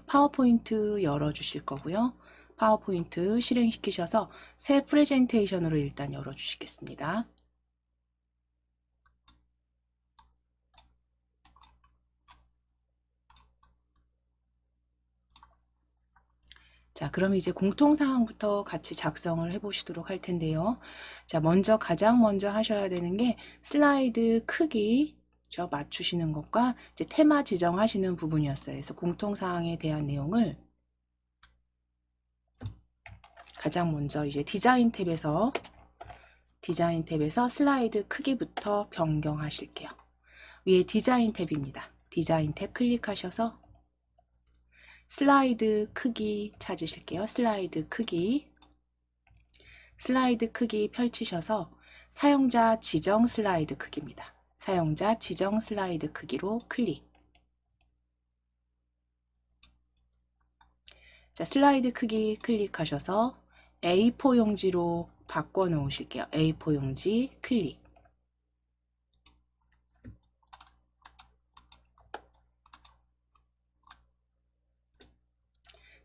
파워포인트 열어주실 거고요. 파워포인트 실행시키셔서 새 프레젠테이션으로 일단 열어주시겠습니다. 자, 그럼 이제 공통사항부터 같이 작성을 해보시도록 할 텐데요. 자, 가장 먼저 하셔야 되는 게 슬라이드 크기 맞추시는 것과 이제 테마 지정하시는 부분이었어요. 그래서 공통사항에 대한 내용을 가장 먼저 이제 디자인 탭에서 슬라이드 크기부터 변경하실게요. 위에 디자인 탭입니다. 디자인 탭 클릭하셔서 슬라이드 크기 찾으실게요. 슬라이드 크기 펼치셔서 사용자 지정 슬라이드 크기입니다. 사용자 지정 슬라이드 크기로 클릭. 자, 슬라이드 크기 클릭하셔서 A4 용지로 바꿔 놓으실게요. A4 용지 클릭.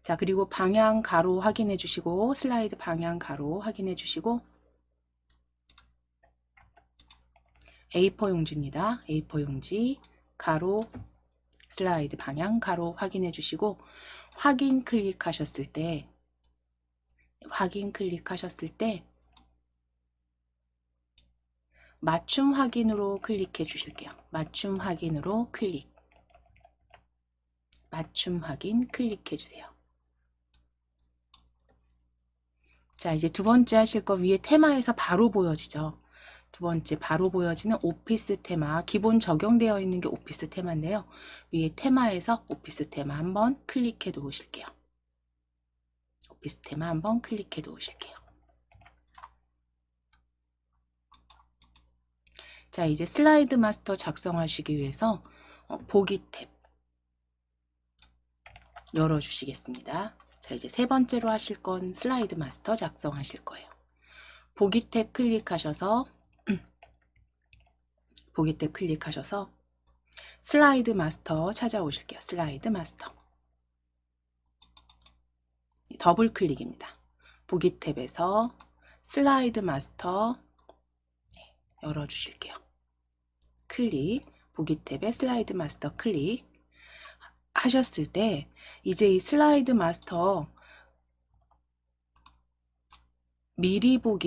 자, 그리고 방향 가로 확인해 주시고, 슬라이드 방향 가로 확인해 주시고, A4 용지입니다. A4 용지 가로 슬라이드 방향 가로 확인해 주시고, 확인 클릭하셨을 때 맞춤 확인으로 클릭해 주실게요. 맞춤 확인으로 클릭. 맞춤 확인 클릭해 주세요. 자, 이제 두 번째 하실 거 위에 테마에서 바로 보여지죠. 두 번째 바로 보여지는 오피스 테마, 기본 적용되어 있는 게 오피스 테마인데요. 위에 테마에서 오피스 테마 한번 클릭해 놓으실게요. 오피스 테마 한번 클릭해 놓으실게요. 자, 이제 슬라이드 마스터 작성하시기 위해서 보기 탭 열어주시겠습니다. 자, 이제 세 번째로 하실 건 슬라이드 마스터 작성하실 거예요. 보기 탭 클릭하셔서 슬라이드 마스터 찾아오실게요. 슬라이드 마스터. 더블 클릭입니다. 보기 탭에서 슬라이드 마스터 열어주실게요. 클릭. 보기 탭에 슬라이드 마스터 클릭 하셨을 때 이제 이 슬라이드 마스터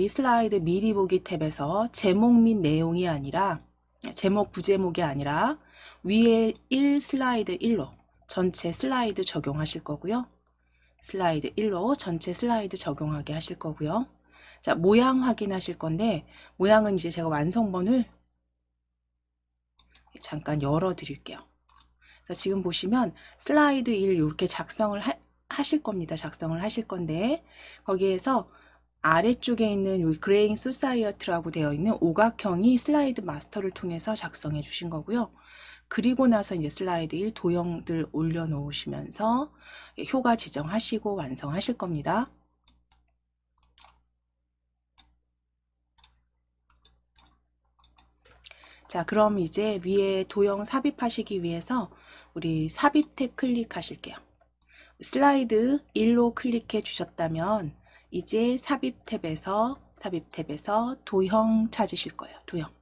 슬라이드 미리 보기 탭에서 제목 및 내용이 아니라 제목 부제목이 아니라 위에 1 슬라이드 1로 전체 슬라이드 적용하실 거고요. 슬라이드 1로 전체 슬라이드 적용하게 하실 거고요. 자, 모양 확인하실 건데 모양은 이제 제가 완성본을 잠깐 열어 드릴게요. 지금 보시면 슬라이드 1 이렇게 작성을 하실 겁니다. 작성을 하실 건데 거기에서 아래쪽에 있는 요 그레잉 소사이어티라고 되어 있는 오각형이 슬라이드 마스터를 통해서 작성해 주신 거고요. 그리고 나서 이제 슬라이드 1 도형들 올려놓으시면서 효과 지정하시고 완성하실 겁니다. 자, 그럼 이제 위에 도형 삽입하시기 위해서 우리 삽입 탭 클릭하실게요. 슬라이드 1로 클릭해 주셨다면 이제 삽입 탭에서 도형 찾으실 거예요. 도형.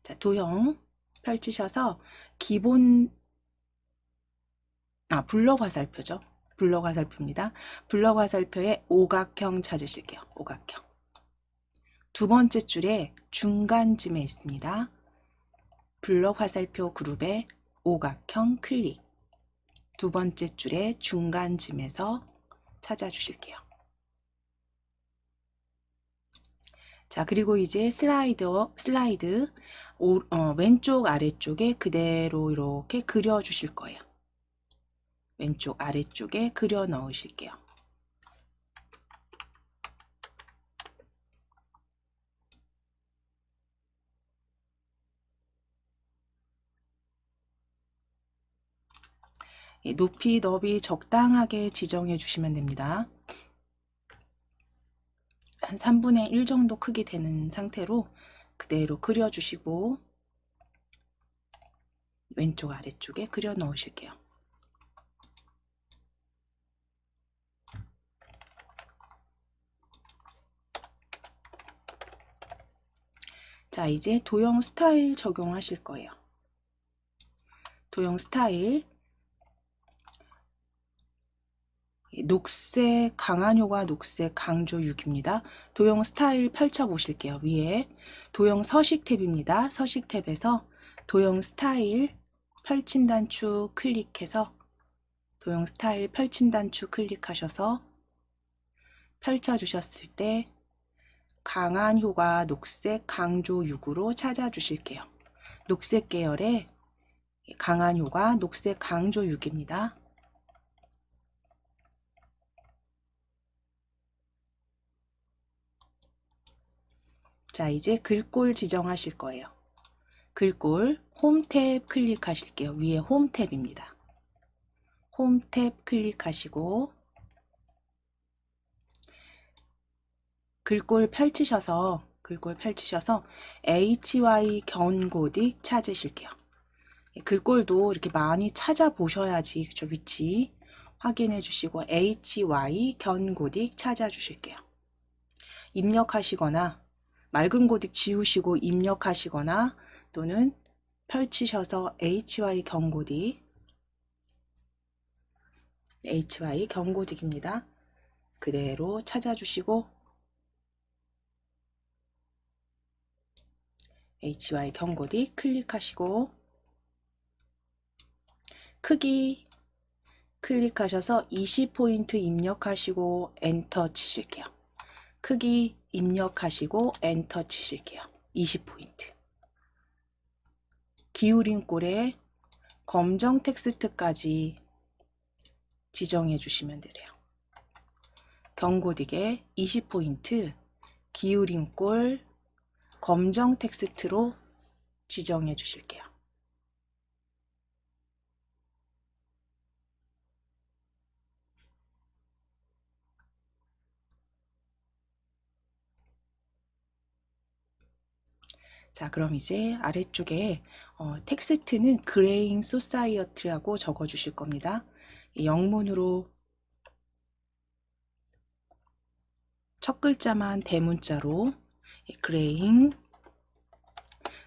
자, 도형 펼치셔서 블럭 화살표죠. 블럭 화살표입니다. 블럭 화살표에 오각형 찾으실게요. 오각형. 두 번째 줄에 중간쯤에 있습니다. 블럭 화살표 그룹에 오각형 클릭. 두 번째 줄에 중간쯤에서 찾아주실게요. 자, 그리고 이제 슬라이드 왼쪽 아래쪽에 그대로 이렇게 그려 주실 거예요. 왼쪽 아래쪽에 그려 넣으실게요. 높이 너비 적당하게 지정해 주시면 됩니다. 한 3분의 1 정도 크기 되는 상태로 그대로 그려주시고 왼쪽 아래쪽에 그려 넣으실게요. 자, 이제 도형 스타일 적용하실 거예요. 도형 스타일, 녹색 강한 효과, 녹색 강조 6입니다. 도형 스타일 펼쳐 보실게요. 위에 도형 서식 탭입니다. 서식 탭에서 도형 스타일 펼침 단축 클릭해서 도형 스타일 펼침 단축 클릭하셔서 펼쳐 주셨을 때 강한 효과 녹색 강조 6으로 찾아 주실게요. 녹색 계열의 강한 효과 녹색 강조 6입니다. 자, 이제 글꼴 지정하실 거예요. 글꼴 홈 탭 클릭하실게요. 위에 홈 탭입니다. 홈 탭 클릭하시고 글꼴 펼치셔서 HY 견고딕 찾으실게요. 글꼴도 이렇게 많이 찾아보셔야지 그쵸, 위치 확인해 주시고 HY 견고딕 찾아주실게요. 입력하시거나 맑은 고딕 지우시고 입력하시거나 또는 펼치셔서 HY 견고딕입니다. 그대로 찾아주시고 HY 견고딕 클릭하시고 크기 클릭하셔서 20포인트 입력하시고 엔터 치실게요. 크기 입력하시고 엔터 치실게요. 20포인트. 기울인 꼴에 검정 텍스트까지 지정해 주시면 되세요. 견고딕에 20포인트 기울인 꼴 검정 텍스트로 지정해 주실게요. 자, 그럼 이제 아래쪽에 텍스트는 그레잉 소사이어티라고 적어 주실 겁니다. 영문으로 첫 글자만 대문자로 그레잉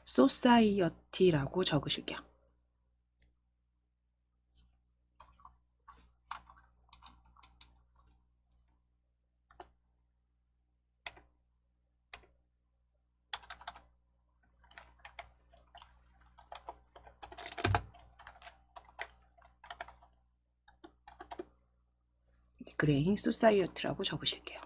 소사이어티라고 적으실게요. 그레잉 소사이어티라고 적으실게요.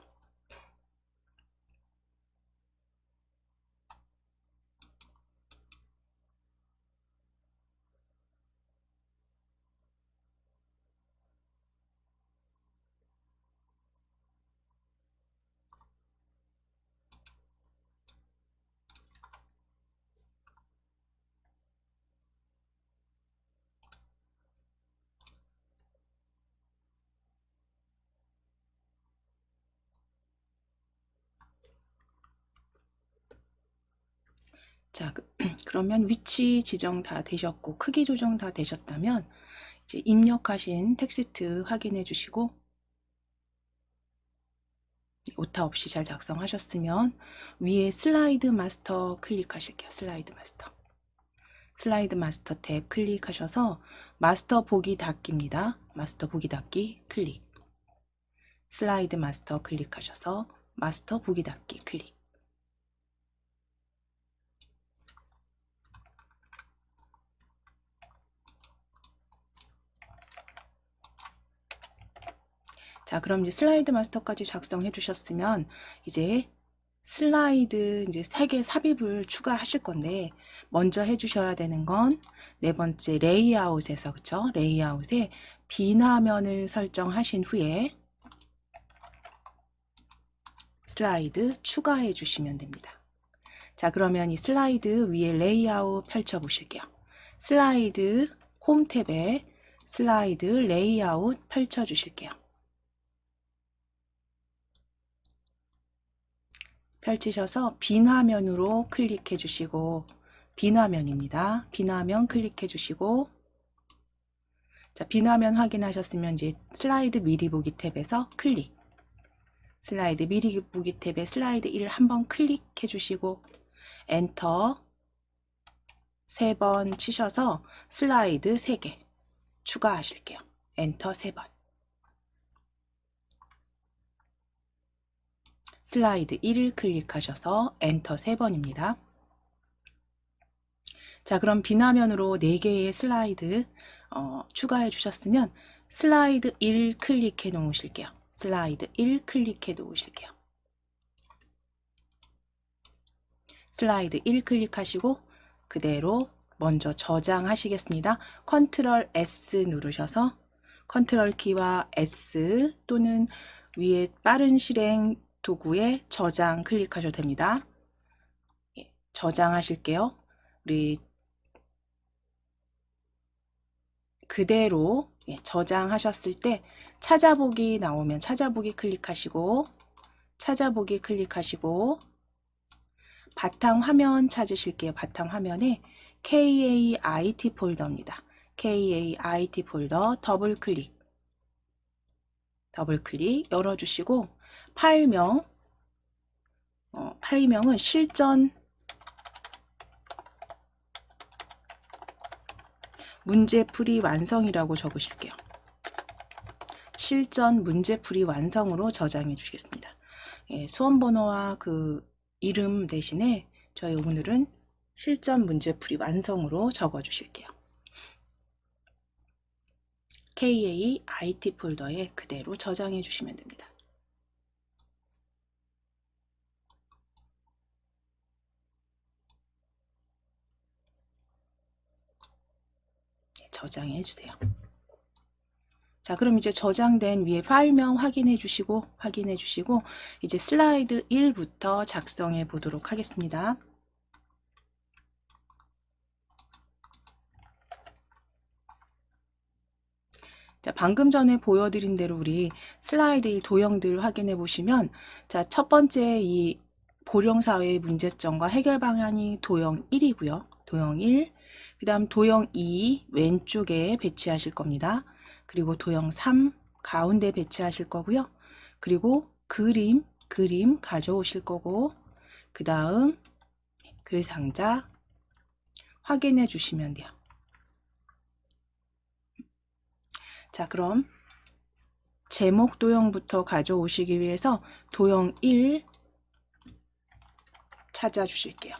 자, 그러면 위치 지정 다 되셨고 크기 조정 다 되셨다면 이제 입력하신 텍스트 확인해 주시고 오타 없이 잘 작성하셨으면 위에 슬라이드 마스터 클릭하실게요. 슬라이드 마스터 탭 클릭하셔서 마스터 보기 닫기입니다. 마스터 보기 닫기 클릭. 슬라이드 마스터 클릭하셔서 마스터 보기 닫기 클릭. 자, 그럼 이제 슬라이드 마스터까지 작성해 주셨으면 이제 슬라이드 이제 3개 삽입을 추가하실 건데 먼저 해 주셔야 되는 건 네 번째 레이아웃에서 그쵸? 레이아웃에 비화면을 설정하신 후에 슬라이드 추가해 주시면 됩니다. 자, 그러면 이 슬라이드 위에 레이아웃 펼쳐 보실게요. 슬라이드 홈 탭에 슬라이드 레이아웃 펼쳐 주실게요. 펼치셔서 빈 화면으로 클릭해 주시고, 빈 화면입니다. 빈 화면 클릭해 주시고, 자, 빈 화면 확인하셨으면 이제 슬라이드 미리 보기 탭에서 클릭. 슬라이드 미리 보기 탭에 슬라이드 1 한번 클릭해 주시고, 엔터 3번 치셔서 슬라이드 3개 추가하실게요. 엔터 3번. 슬라이드 1을 클릭하셔서 엔터 3번입니다. 자, 그럼 빈 화면으로 4개의 슬라이드 추가해 주셨으면 슬라이드 1 클릭해 놓으실게요. 슬라이드 1 클릭해 놓으실게요. 슬라이드 1 클릭하시고 그대로 먼저 저장하시겠습니다. 컨트롤 S 누르셔서 컨트롤 키와 S 또는 위에 빠른 실행 도구에 저장 클릭하셔도 됩니다. 저장하실게요. 우리 그대로 저장하셨을 때 찾아보기 나오면 찾아보기 클릭하시고 찾아보기 클릭하시고 바탕 화면 찾으실게요. 바탕 화면에 KAIT 폴더입니다. KAIT 폴더 더블 클릭 열어주시고 파일명 파일명은 실전 문제풀이 완성이라고 적으실게요. 실전 문제풀이 완성으로 저장해 주시겠습니다. 수험번호와 그 이름 대신에 저희 오늘은 실전 문제풀이 완성으로 적어 주실게요. KAIT 폴더에 그대로 저장해 주시면 됩니다. 저장해 주세요. 자, 그럼 이제 저장된 위에 파일명 확인해 주시고 이제 슬라이드 1부터 작성해 보도록 하겠습니다. 자, 방금 전에 보여드린 대로 우리 슬라이드 1 도형들 확인해 보시면, 자, 첫 번째 이 보령사회의 문제점과 해결 방안이 도형 1이고요. 도형 1. 그 다음 도형 2 왼쪽에 배치하실 겁니다. 그리고 도형 3 가운데 배치하실 거고요. 그리고 그림 가져오실 거고, 그 다음 글 상자 확인해 주시면 돼요. 자, 그럼 제목 도형부터 가져오시기 위해서 도형 1 찾아주실게요.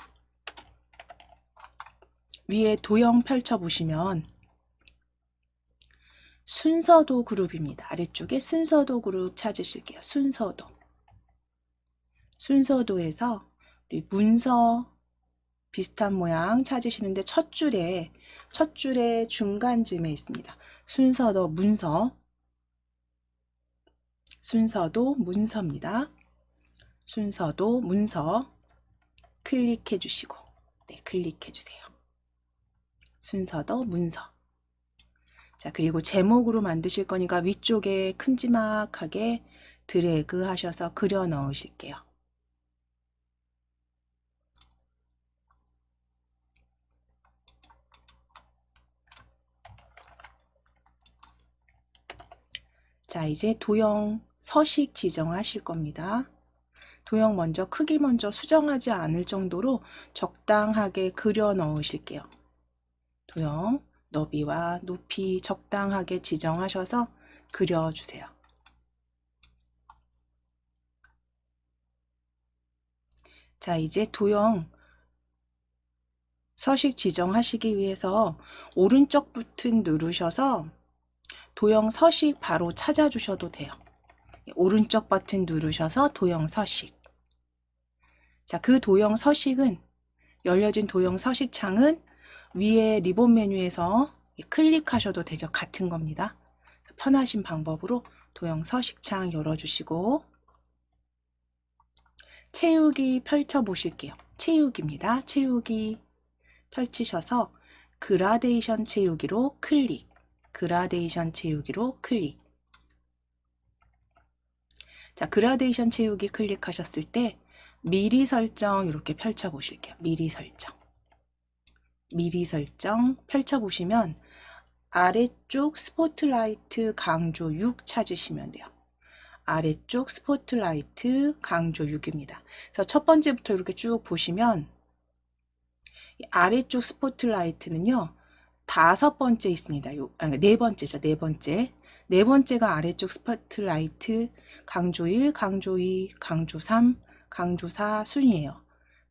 위에 도형 펼쳐보시면 순서도 그룹입니다. 아래쪽에 순서도 그룹 찾으실게요. 순서도에서 우리 문서 비슷한 모양 찾으시는데 첫 줄에 중간쯤에 있습니다. 순서도 문서입니다. 순서도 문서 클릭해 주시고 클릭해 주세요. 순서도 문서. 자, 그리고 제목으로 만드실 거니까 위쪽에 큼지막하게 드래그 하셔서 그려 넣으실게요. 자, 이제 도형 서식 지정하실 겁니다. 도형 크기 먼저 수정하지 않을 정도로 적당하게 그려 넣으실게요. 도형 너비와 높이 적당하게 지정하셔서 그려주세요. 자, 이제 도형 서식 지정하시기 위해서 오른쪽 버튼 누르셔서 도형 서식 바로 찾아주셔도 돼요. 오른쪽 버튼 누르셔서 도형 서식. 자, 그 도형 서식은 열려진 도형 서식 창은 위에 리본 메뉴에서 클릭하셔도 되죠. 같은 겁니다. 편하신 방법으로 도형 서식창 열어주시고 채우기 펼쳐 보실게요. 채우기입니다. 채우기 펼치셔서 그라데이션 채우기로 클릭. 자, 그라데이션 채우기 클릭하셨을 때 미리 설정 이렇게 펼쳐 보실게요. 미리 설정. 미리 설정 펼쳐 보시면 아래쪽 스포트라이트 강조 6 찾으시면 돼요. 아래쪽 스포트라이트 강조 6입니다. 그래서 첫 번째부터 이렇게 쭉 보시면 아래쪽 스포트라이트는요. 5번째 있습니다. 네 번째죠. 네 번째. 네 번째가 아래쪽 스포트라이트 강조 1, 강조 2, 강조 3, 강조 4 순이에요.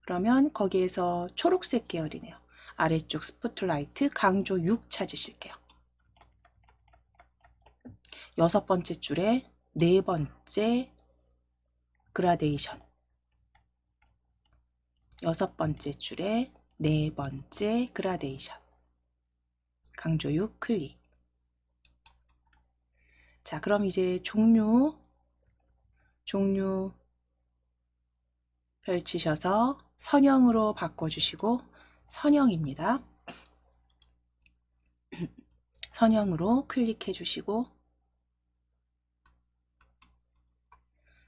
그러면 거기에서 초록색 계열이네요. 아래쪽 스포트라이트 강조 6 찾으실게요. 6번째 줄에 네 번째 그라데이션. 6번째 줄에 네 번째 그라데이션. 강조 6 클릭. 자, 그럼 이제 종류 펼치셔서 선형으로 바꿔주시고 선형입니다. 선형으로 클릭해 주시고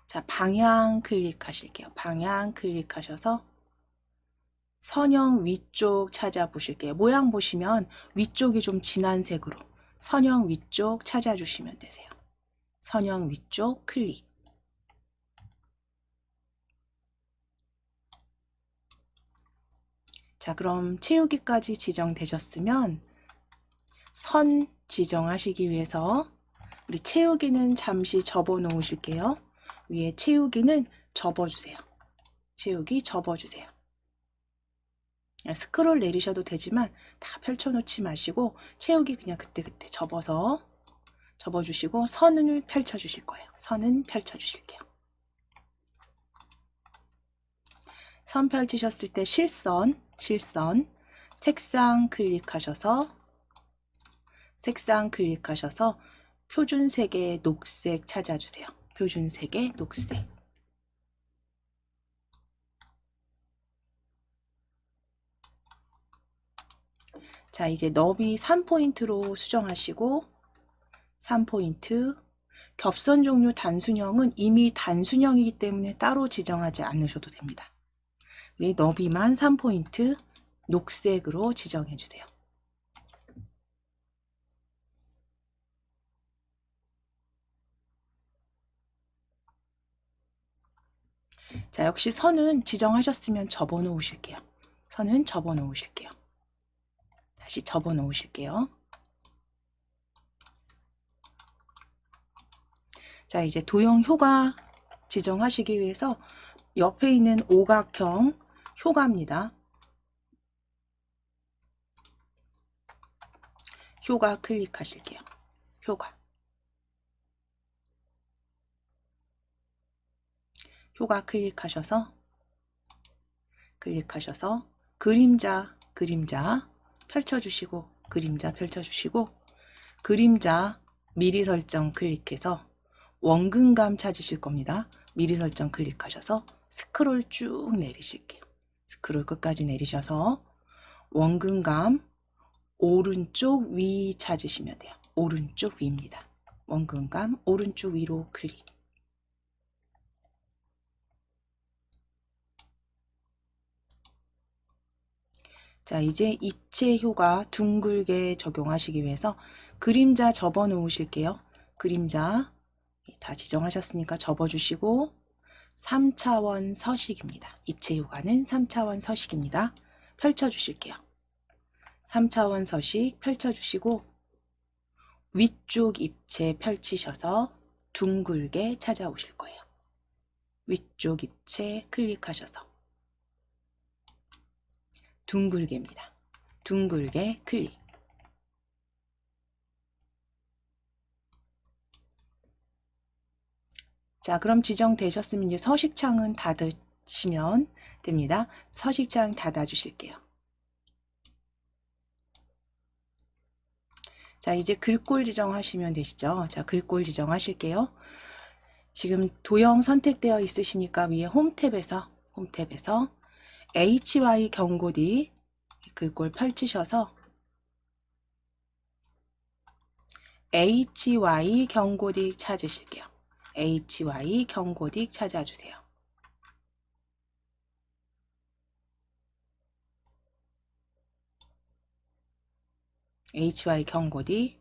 자, 방향 클릭하실게요. 방향 클릭하셔서 선형 위쪽 찾아보실게요. 모양 보시면 위쪽이 좀 진한 색으로 선형 위쪽 찾아주시면 되세요. 선형 위쪽 클릭. 자, 그럼 채우기까지 지정되셨으면 선 지정하시기 위해서 우리 채우기는 잠시 접어 놓으실게요. 위에 채우기는 접어주세요. 채우기 접어주세요. 스크롤 내리셔도 되지만 다 펼쳐놓지 마시고 채우기 그냥 그때그때 접어주시고 선을 펼쳐주실 거예요. 선은 펼쳐주실게요. 선 펼치셨을 때 실선 색상 클릭하셔서 표준색의 녹색 찾아주세요. 표준색의 녹색. 자, 이제 너비 3포인트로 수정하시고 3포인트 겹선 종류 단순형은 이미 단순형이기 때문에 따로 지정하지 않으셔도 됩니다. 우리 너비만 3포인트 녹색으로 지정해 주세요. 자, 역시 선은 지정하셨으면 접어 놓으실게요. 선은 접어 놓으실게요. 다시 접어 놓으실게요. 자, 이제 도형 효과 지정하시기 위해서 옆에 있는 오각형 효과입니다. 효과 클릭하실게요. 효과 클릭하셔서 그림자 펼쳐주시고 그림자 미리 설정 클릭해서 원근감 찾으실 겁니다. 미리 설정 클릭하셔서 스크롤 쭉 내리실게요. 스크롤 끝까지 내리셔서 원근감 오른쪽 위 찾으시면 돼요. 오른쪽 위입니다. 원근감 오른쪽 위로 클릭. 자, 이제 입체 효과 둥글게 적용하시기 위해서 그림자 접어 놓으실게요. 그림자 다 지정하셨으니까 접어주시고 3차원 서식입니다. 입체 효과는 3차원 서식입니다. 펼쳐주실게요. 3차원 서식 펼쳐주시고 위쪽 입체 펼치셔서 둥글게 찾아오실 거예요. 위쪽 입체 클릭하셔서 둥글게입니다. 둥글게 클릭. 자, 그럼 지정되셨으면 이제 서식창은 닫으시면 됩니다. 서식창 닫아주실게요. 자, 이제 글꼴 지정하시면 되시죠. 자, 글꼴 지정하실게요. 지금 도형 선택되어 있으시니까 위에 홈탭에서 HY 경고디 글꼴 펼치셔서 HY 경고딕 찾으실게요. HY 경고딕 찾아주세요. HY 경고딕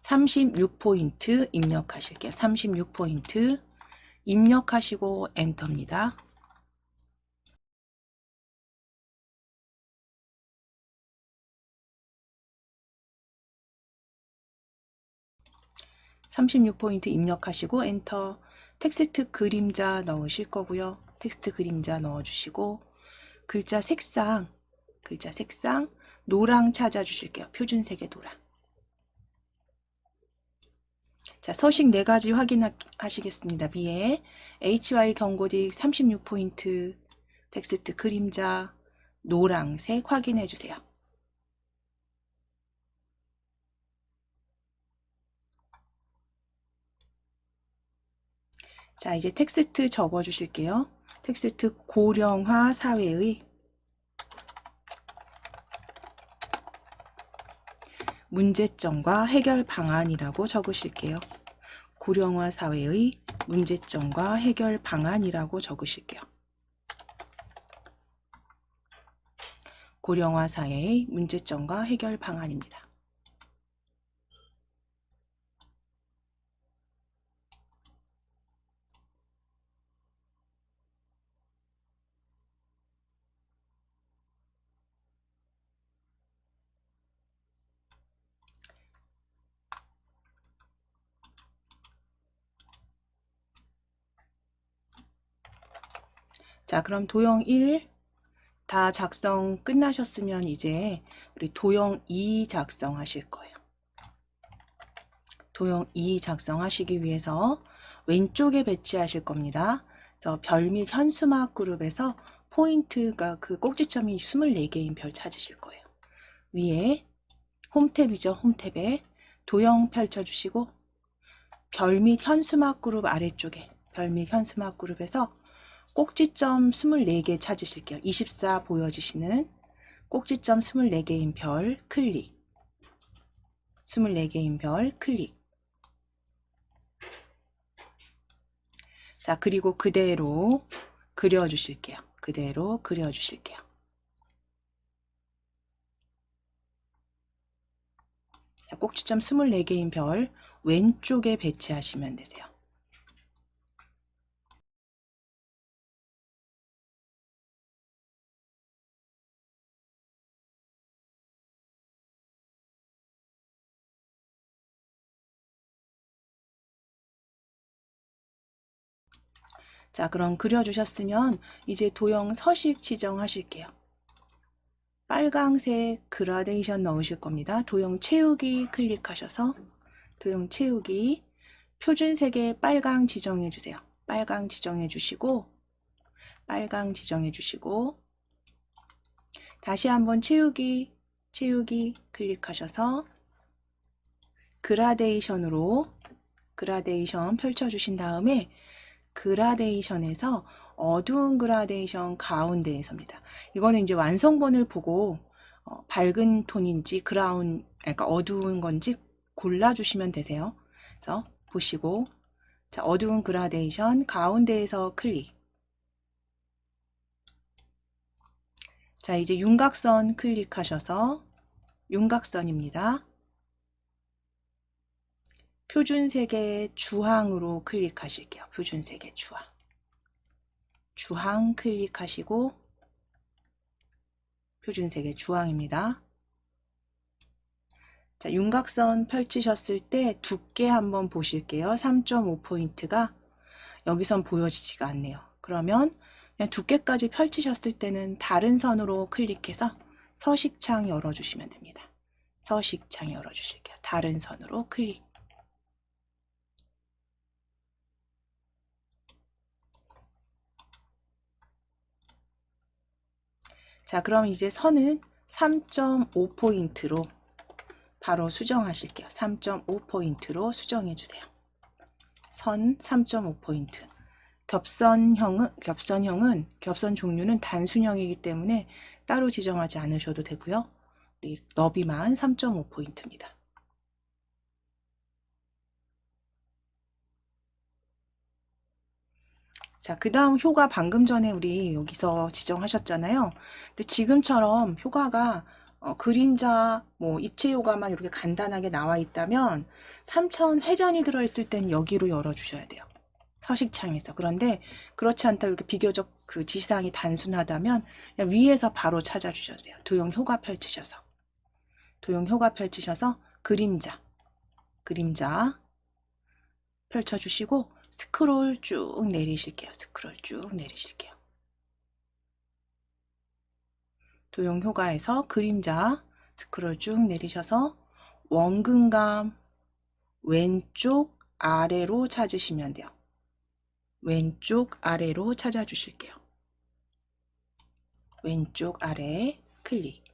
36포인트 입력하실게요. 36포인트 입력하시고 엔터입니다. 36포인트 입력하시고 엔터. 텍스트 그림자 넣으실 거고요. 텍스트 그림자 넣어주시고 글자 색상 노랑 찾아주실게요. 표준색의 노랑. 자, 서식 4가지 확인하시겠습니다. 위에 HY 경고딕 36포인트 텍스트 그림자 노랑색 확인해 주세요. 자, 이제 텍스트 적어 주실게요. 텍스트 고령화 사회의 문제점과 해결 방안이라고 적으실게요. 고령화 사회의 문제점과 해결 방안이라고 적으실게요. 고령화 사회의 문제점과 해결 방안입니다. 자, 그럼 도형 1 다 작성 끝나셨으면 이제 우리 도형 2 작성하실 거예요. 도형 2 작성하시기 위해서 왼쪽에 배치하실 겁니다. 그래서 별 및 현수막 그룹에서 포인트가 그 꼭지점이 24개인 별 찾으실 거예요. 위에 홈탭이죠. 홈탭에 도형 펼쳐주시고 별 및 현수막 그룹 아래쪽에 별 및 현수막 그룹에서 꼭지점 24개 찾으실게요. 24 보여지시는 꼭지점 24개인 별 클릭. 24개인 별 클릭. 자, 그리고 그대로 그려주실게요. 그대로 그려주실게요. 자, 꼭지점 24개인 별 왼쪽에 배치하시면 되세요. 자, 그럼 그려주셨으면 이제 도형 서식 지정하실게요. 빨강색 그라데이션 넣으실 겁니다. 도형 채우기 클릭하셔서 도형 채우기 표준색의 빨강 지정해 주세요. 빨강 지정해 주시고 다시 한번 채우기 클릭하셔서 그라데이션 펼쳐주신 다음에 그라데이션에서 어두운 그라데이션 가운데에서입니다. 이거는 이제 완성본을 보고 밝은 톤인지 그러니까 어두운 건지 골라주시면 되세요. 그래서 보시고 자, 어두운 그라데이션 가운데에서 클릭. 자, 이제 윤곽선 클릭하셔서 윤곽선입니다. 표준색의 주황으로 클릭하실게요. 표준색의 주황 클릭하시고 표준색의 주황입니다. 자, 윤곽선 펼치셨을 때 두께 한번 보실게요. 3.5포인트가 여기선 보여지지가 않네요. 그러면 그냥 두께까지 펼치셨을 때는 다른 선으로 클릭해서 서식창 열어주시면 됩니다. 서식창 열어주실게요. 다른 선으로 클릭. 자, 그럼 이제 선은 3.5포인트로 바로 수정하실게요. 3.5포인트로 수정해 주세요. 선 3.5포인트. 겹선 종류는 단순형이기 때문에 따로 지정하지 않으셔도 되고요. 우리 너비만 3.5포인트입니다. 자, 그 다음 효과 방금 전에 우리 여기서 지정하셨잖아요. 근데 지금처럼 효과가 그림자, 뭐 입체 요가만 이렇게 간단하게 나와 있다면 3차원 회전이 들어있을 땐 여기로 열어주셔야 돼요. 서식창에서. 그런데 그렇지 않다 이렇게 비교적 그 지시사항이 단순하다면 그냥 위에서 바로 찾아주셔도 돼요. 도형 효과 펼치셔서. 도형 효과 펼치셔서 그림자 펼쳐주시고 스크롤 쭉 내리실게요. 스크롤 쭉 내리실게요. 도형 효과에서 그림자 스크롤 쭉 내리셔서 원근감 왼쪽 아래로 찾으시면 돼요. 왼쪽 아래로 찾아주실게요. 왼쪽 아래 클릭.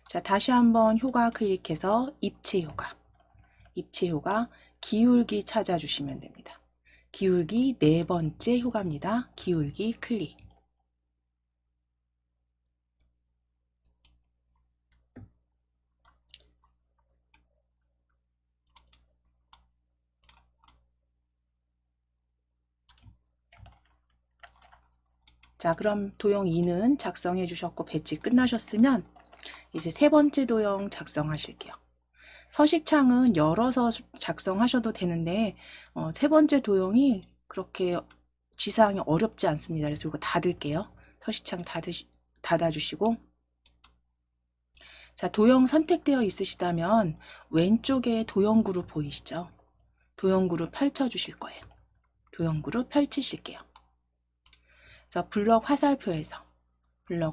자, 다시 한번 효과 클릭해서 입체 효과 기울기 찾아주시면 됩니다. 기울기 네 번째 효과입니다. 기울기 클릭. 자, 그럼 도형 2는 작성해 주셨고 배치 끝나셨으면 이제 세 번째 도형 작성하실게요. 서식창은 열어서 작성하셔도 되는데 세 번째 도형이 그렇게 지사항이 어렵지 않습니다. 그래서 이거 닫을게요. 서식창 닫아주시고 자, 도형 선택되어 있으시다면 왼쪽에 도형 그룹 보이시죠? 도형 그룹 펼쳐주실 거예요. 도형 그룹 펼치실게요. 그래서 블럭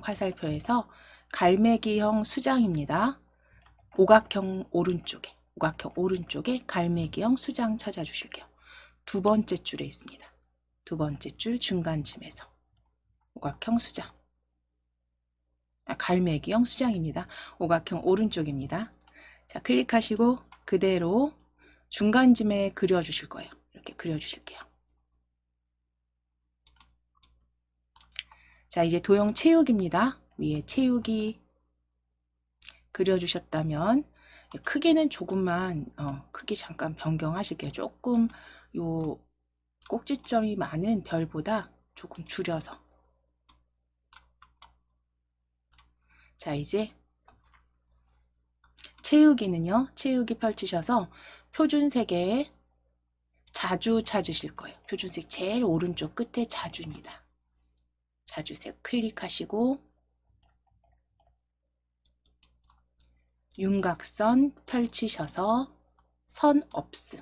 화살표에서 갈매기형 수장입니다. 오각형 오른쪽에 갈매기형 수장 찾아주실게요. 두 번째 줄에 있습니다. 두 번째 줄 중간쯤에서 오각형 수장. 갈매기형 수장입니다. 오각형 오른쪽입니다. 자, 클릭하시고 그대로 중간쯤에 그려주실 거예요. 이렇게 그려주실게요. 자, 이제 도형 채우기입니다. 위에 채우기 그려주셨다면 크기는 조금만 크기 잠깐 변경하실게요. 조금 요 꼭지점이 많은 별보다 조금 줄여서. 자, 이제 채우기는요. 채우기 펼치셔서 표준색에 자주 찾으실 거예요. 표준색 제일 오른쪽 끝에 자주입니다. 자주색 클릭하시고 윤곽선 펼치셔서 선 없음.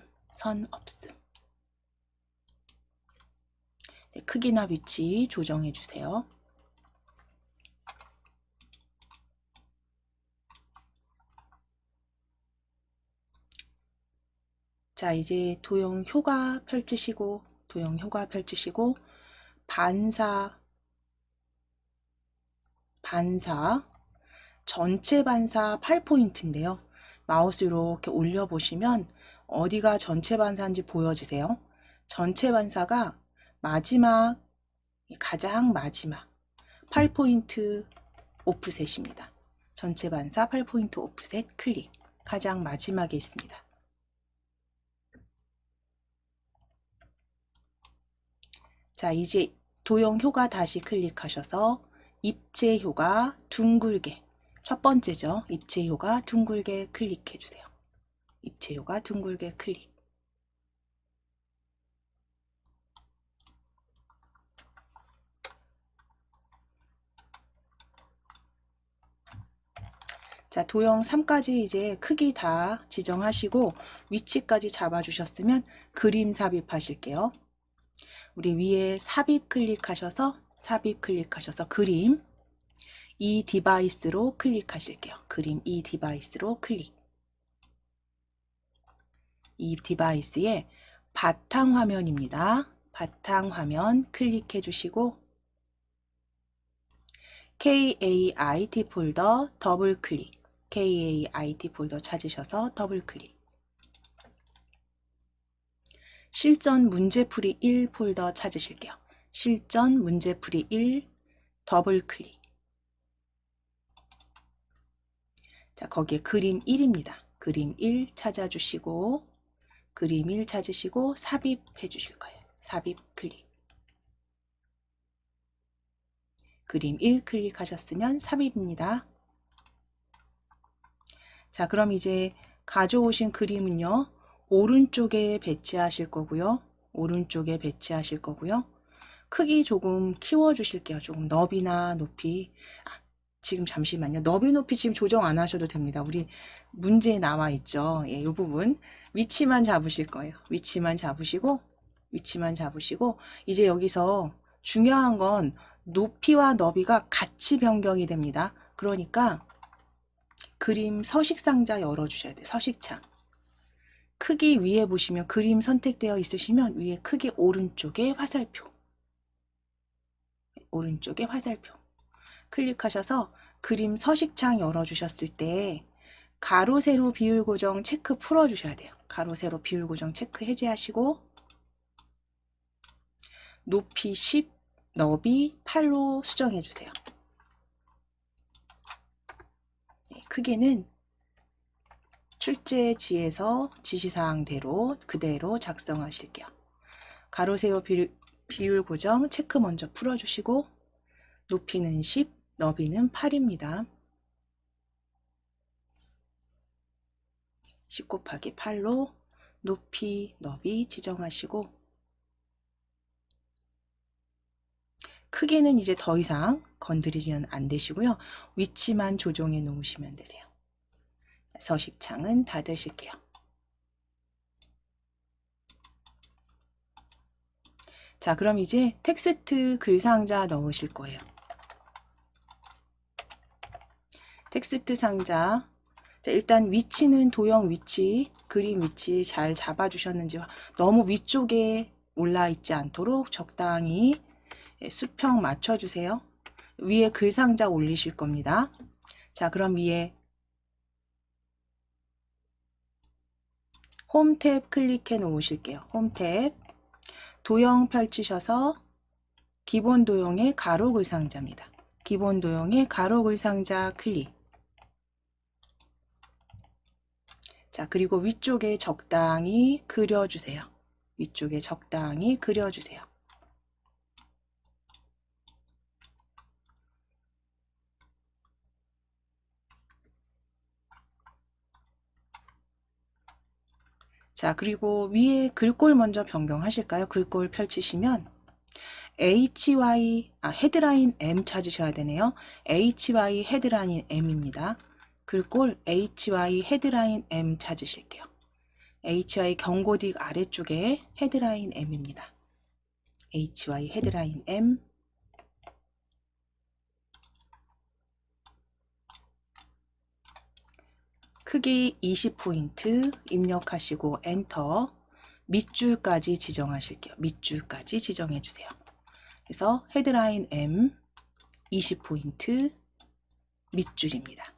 네, 크기나 위치 조정해 주세요. 자, 이제 도형 효과 펼치시고 반사 전체 반사 8포인트인데요. 마우스 이렇게 올려보시면 어디가 전체 반사인지 보여지세요? 전체 반사가 가장 마지막 8포인트 오프셋입니다. 전체 반사 8포인트 오프셋 클릭. 가장 마지막에 있습니다. 자, 이제 도형 효과 다시 클릭하셔서 입체 효과 둥글게. 첫 번째죠. 입체 효과 둥글게 클릭해 주세요. 입체 효과 둥글게 클릭. 자, 도형 3까지 이제 크기 다 지정하시고 위치까지 잡아주셨으면 그림 삽입하실게요. 우리 위에 삽입 클릭하셔서 그림 이 디바이스로 클릭하실게요. 그림 이 디바이스로 클릭. 이 디바이스의 바탕화면입니다. 바탕화면 클릭해 주시고 KAIT 폴더 더블 클릭. KAIT 폴더 찾으셔서 더블 클릭. 실전 문제풀이 1 폴더 찾으실게요. 실전 문제풀이 1 더블 클릭. 자, 거기에 그림 1입니다. 그림 1 찾아주시고 그림 1 찾으시고 삽입해 주실 거예요. 삽입 클릭. 그림 1 클릭하셨으면 삽입입니다. 자, 그럼 이제 가져오신 그림은요, 오른쪽에 배치하실 거고요. 오른쪽에 배치하실 거고요. 크기 조금 키워주실게요. 조금 너비나 높이. 지금 잠시만요. 너비 높이 지금 조정 안 하셔도 됩니다. 우리 문제에 나와 있죠. 예, 이 부분 위치만 잡으실 거예요. 위치만 잡으시고 이제 여기서 중요한 건 높이와 너비가 같이 변경이 됩니다. 그러니까 그림 서식 상자 열어주셔야 돼요. 서식창. 크기 위에 보시면 그림 선택되어 있으시면 위에 크기 오른쪽에 화살표. 오른쪽에 화살표. 클릭하셔서 그림 서식창 열어주셨을 때 가로, 세로, 비율 고정 체크 풀어주셔야 돼요. 가로, 세로, 비율 고정 체크 해제하시고 높이 10, 너비 8로 수정해주세요. 네, 크기는 출제지에서 지시사항대로 그대로 작성하실게요. 가로, 세로, 비율 고정 체크 먼저 풀어주시고 높이는 10, 너비는 8입니다. 10 곱하기 8로 높이, 너비 지정하시고 크기는 이제 더 이상 건드리면 안 되시고요. 위치만 조정해 놓으시면 되세요. 서식창은 닫으실게요. 자, 그럼 이제 텍스트 글상자 넣으실 거예요. 텍스트 상자. 자, 일단 위치는 도형 위치, 그림 위치 잘 잡아주셨는지 너무 위쪽에 올라 있지 않도록 적당히 수평 맞춰주세요. 위에 글상자 올리실 겁니다. 자, 그럼 위에 홈 탭 클릭해 놓으실게요. 홈 탭. 도형 펼치셔서 기본 도형의 가로 글상자입니다. 기본 도형의 가로 글상자 클릭. 자, 그리고 위쪽에 적당히 그려주세요. 위쪽에 적당히 그려주세요. 자, 그리고 위에 글꼴 먼저 변경하실까요? 글꼴 펼치시면 헤드라인 M 찾으셔야 되네요. HY 헤드라인 M입니다. 글꼴 HY 헤드라인 M 찾으실게요. HY 경고딕 아래쪽에 헤드라인 M입니다. HY 헤드라인 M. 크기 20포인트 입력하시고 엔터. 밑줄까지 지정하실게요. 밑줄까지 지정해 주세요. 그래서 헤드라인 M 20포인트 밑줄입니다.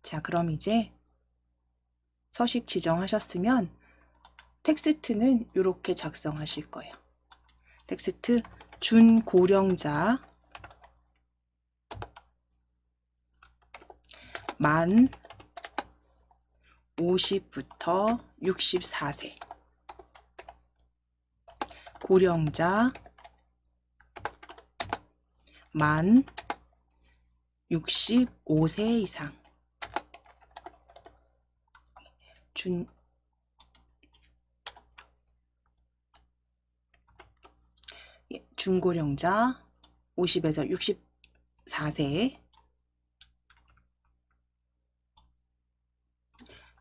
자, 그럼 이제 서식 지정하셨으면 텍스트는 이렇게 작성하실 거예요. 텍스트 준고령자 만 50부터 64세 고령자 만 65세 이상 중고령자 50에서 64세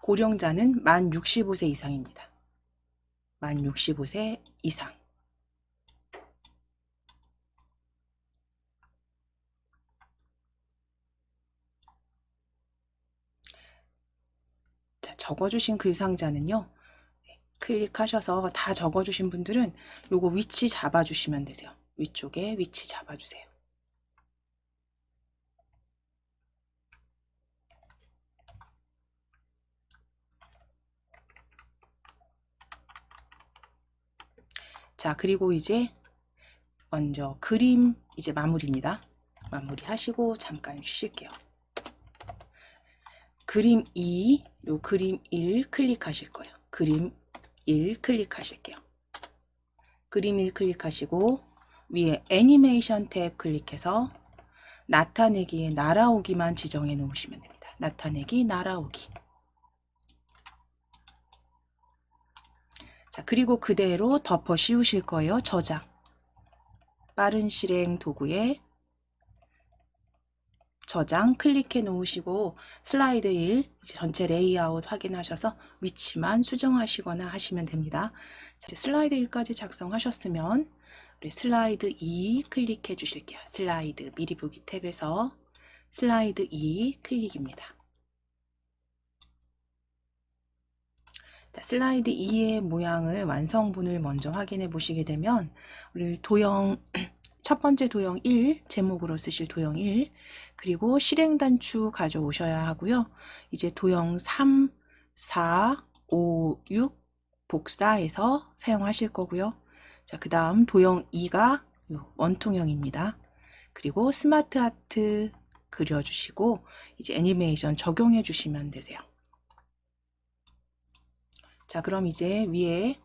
고령자는 만 65세 이상입니다. 만 65세 이상. 자, 적어주신 글상자는요. 클릭하셔서 다 적어주신 분들은 요거 위치 잡아주시면 되세요. 위쪽에 위치 잡아주세요. 자, 그리고 이제 먼저 그림 이제 마무리입니다. 마무리하시고 잠깐 쉬실게요. 그림 2, 요 그림 1 클릭하실 거예요. 그림 1 클릭하실게요. 그림 1 클릭하시고 위에 애니메이션 탭 클릭해서 나타내기에 날아오기만 지정해 놓으시면 됩니다. 나타내기, 날아오기. 자, 그리고 그대로 덮어 씌우실 거예요. 저장. 빠른 실행 도구에 저장 클릭해 놓으시고 슬라이드 1 전체 레이아웃 확인하셔서 위치만 수정하시거나 하시면 됩니다. 자, 슬라이드 1까지 작성하셨으면 우리 슬라이드 2 클릭해 주실게요. 슬라이드 미리 보기 탭에서 슬라이드 2 클릭입니다. 자, 슬라이드 2의 모양을 완성본을 먼저 확인해 보시게 되면 우리 도형 첫 번째 도형 1 제목으로 쓰실 도형 1 그리고 실행 단추 가져오셔야 하고요. 이제 도형 3, 4, 5, 6 복사해서 사용하실 거고요. 자, 그 다음 도형 2가 원통형입니다. 그리고 스마트 아트 그려주시고 이제 애니메이션 적용해 주시면 되세요. 자, 그럼 이제 위에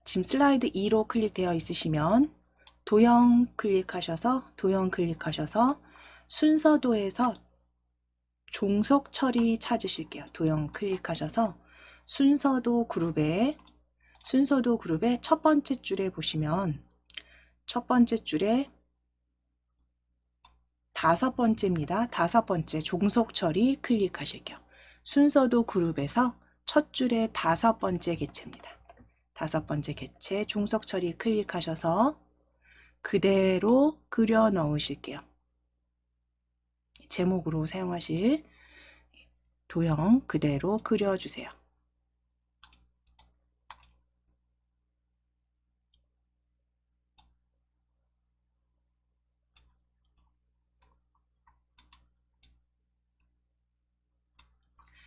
지금 슬라이드 2로 클릭되어 있으시면 도형 클릭하셔서 순서도에서 종속 처리 찾으실게요. 도형 클릭하셔서 순서도 그룹에 첫 번째 줄에 보시면 첫 번째 줄에 5번째입니다. 5번째 종속 처리 클릭하실게요. 순서도 그룹에서 첫 줄에 5번째 객체입니다. 5번째 객체 종속 처리 클릭하셔서 그대로 그려 넣으실게요. 제목으로 사용하실 도형 그대로 그려주세요.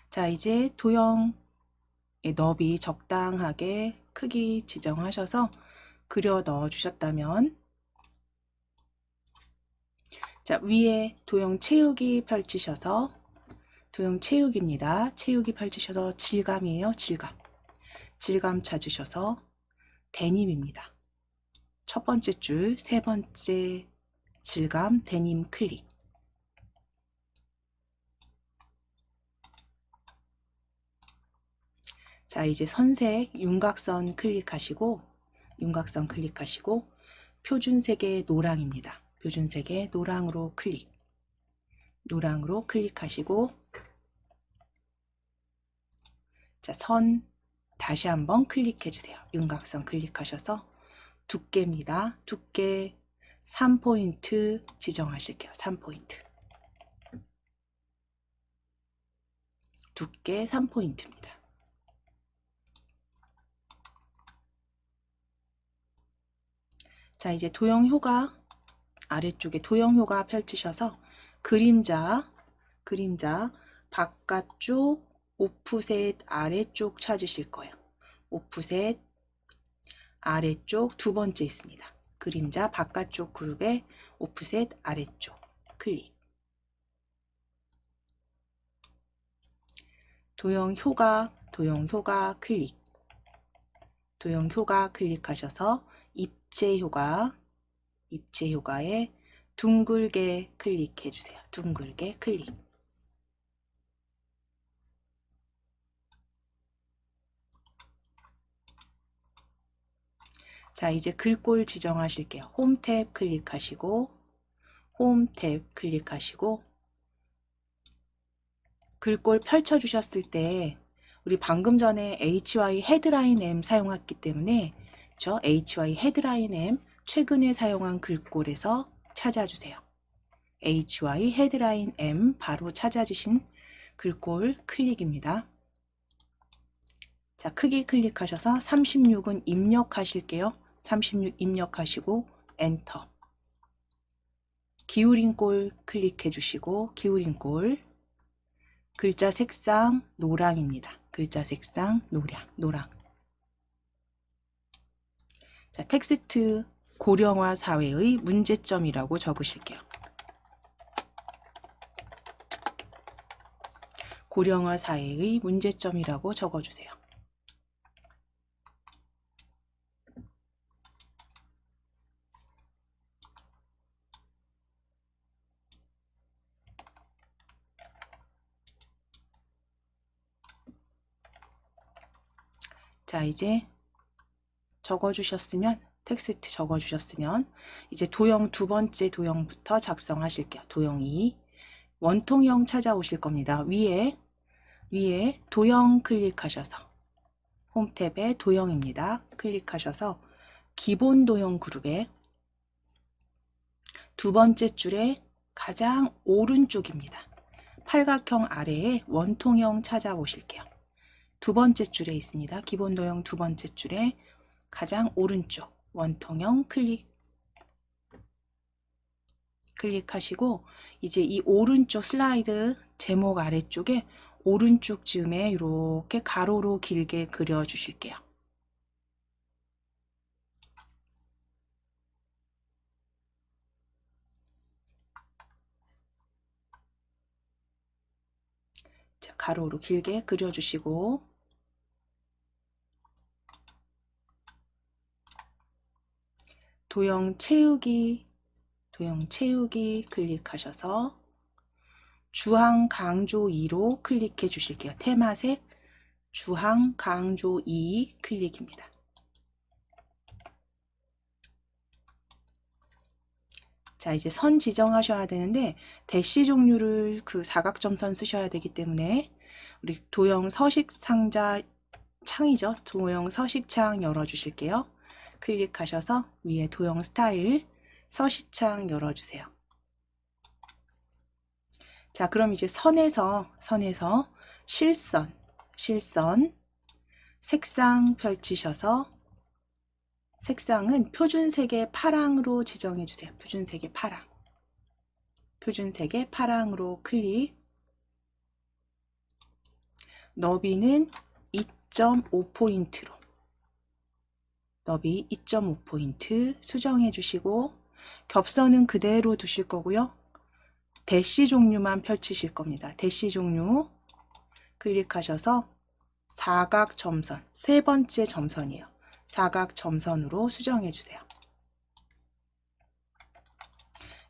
자, 이제 도형의 너비 적당하게 크기 지정하셔서 그려 넣어 주셨다면 자, 위에 도형 채우기 펼치셔서 도형 채우기입니다. 채우기 펼치셔서 질감이에요. 질감 찾으셔서 데님입니다. 첫 번째 줄, 세 번째 질감 데님 클릭. 자, 이제 선색 윤곽선 클릭하시고 표준색의 노랑입니다. 표준색의 노랑으로 클릭하시고 자, 선 다시 한번 클릭해 주세요. 윤곽선 클릭하셔서 두께입니다. 두께 3포인트 지정하실게요. 3포인트. 두께 3포인트입니다. 자, 이제 도형효과 아래쪽에 도형효과 펼치셔서 그림자 바깥쪽 오프셋 아래쪽 찾으실 거예요. 오프셋 아래쪽 두 번째 있습니다. 그림자 바깥쪽 그룹에 오프셋 아래쪽 클릭. 도형효과 클릭. 도형효과 클릭하셔서 입체효과에 둥글게 클릭해 주세요. 둥글게 클릭. 자, 이제 글꼴 지정하실게요. 홈 탭 클릭하시고 글꼴 펼쳐 주셨을 때 우리 방금 전에 HY 헤드라인 M 사용했기 때문에 저 HY 헤드라인 M 최근에 사용한 글꼴에서 찾아주세요. HY 헤드라인 M 바로 찾아주신 글꼴 클릭입니다. 자, 크기 클릭하셔서 36은 입력하실게요. 36 입력하시고 엔터. 기울인 꼴 클릭해 주시고 기울인 꼴 글자 색상 노랑입니다. 글자 색상 노랑. 자, 텍스트 고령화 사회의 문제점이라고 적으실게요. 고령화 사회의 문제점이라고 적어주세요. 자, 이제 적어주셨으면, 텍스트 적어주셨으면 이제 도형 두 번째 도형부터 작성하실게요. 도형 2 원통형 찾아오실 겁니다. 위에 도형 클릭하셔서 홈 탭에 도형입니다. 클릭하셔서 기본 도형 그룹에 두 번째 줄에 가장 오른쪽입니다. 팔각형 아래에 원통형 찾아보실게요. 두 번째 줄에 있습니다. 기본 도형 두 번째 줄에 가장 오른쪽 원통형 클릭하시고 이제 이 오른쪽 슬라이드 제목 아래쪽에 오른쪽 쯤에 이렇게 가로로 길게 그려 주실게요. 자, 가로로 길게 그려 주시고 도형 채우기 클릭하셔서 주황 강조 2로 클릭해 주실게요. 테마색 주황 강조 2 클릭입니다. 자, 이제 선 지정하셔야 되는데 대시 종류를 그 사각점선 쓰셔야 되기 때문에 우리 도형 서식 상자 창이죠. 도형 서식창 열어 주실게요. 클릭하셔서 위에 도형 스타일 서식창 열어주세요. 자, 그럼 이제 선에서 실선 색상 펼치셔서 색상은 표준색의 파랑으로 지정해 주세요. 표준색의 파랑으로 클릭. 너비는 2.5포인트로 너비 2.5포인트 수정해 주시고 겹선은 그대로 두실 거고요. 대시 종류만 펼치실 겁니다. 대시 종류 클릭하셔서 사각 점선, 세 번째 점선이에요. 사각 점선으로 수정해 주세요.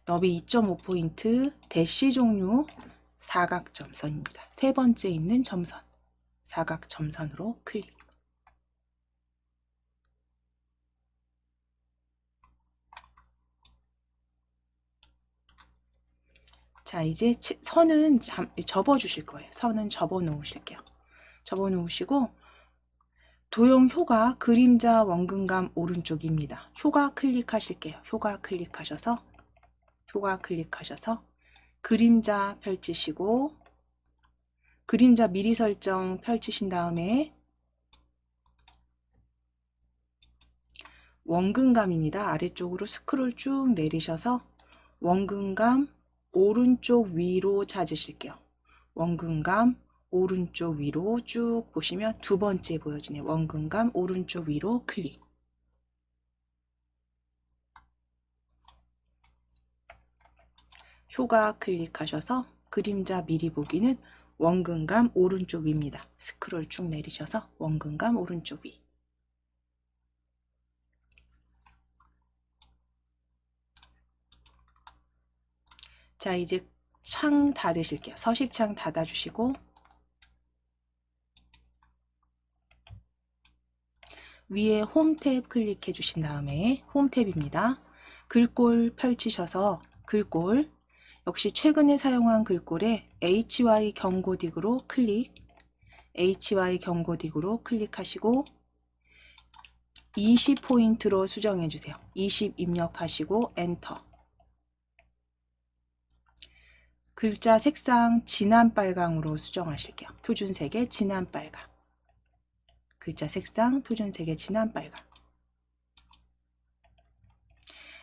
너비 2.5포인트 대시 종류 사각 점선입니다. 세 번째 있는 점선, 사각 점선으로 클릭. 자, 이제 선은 접어 주실 거예요. 선은 접어 놓으실게요. 접어 놓으시고 도형 효과 그림자 원근감 오른쪽입니다. 효과 클릭하실게요. 효과 클릭하셔서 그림자 펼치시고 그림자 미리 설정 펼치신 다음에 원근감입니다. 아래쪽으로 스크롤 쭉 내리셔서 원근감 오른쪽 위로 찾으실게요. 원근감 오른쪽 위로 쭉 보시면 두 번째 보여지네요. 원근감 오른쪽 위로 클릭. 효과 클릭하셔서 그림자 미리 보기는 원근감 오른쪽 위입니다. 스크롤 쭉 내리셔서 원근감 오른쪽 위. 자, 이제 창 닫으실게요. 서식창 닫아주시고 위에 홈 탭 클릭해 주신 다음에 홈 탭입니다. 글꼴 펼치셔서 글꼴 역시 최근에 사용한 글꼴에 HY 경고딕으로 클릭하시고 20포인트로 수정해 주세요. 20 입력하시고 엔터. 글자 색상 진한 빨강으로 수정하실게요. 표준색의 진한 빨강. 글자 색상 표준색의 진한 빨강.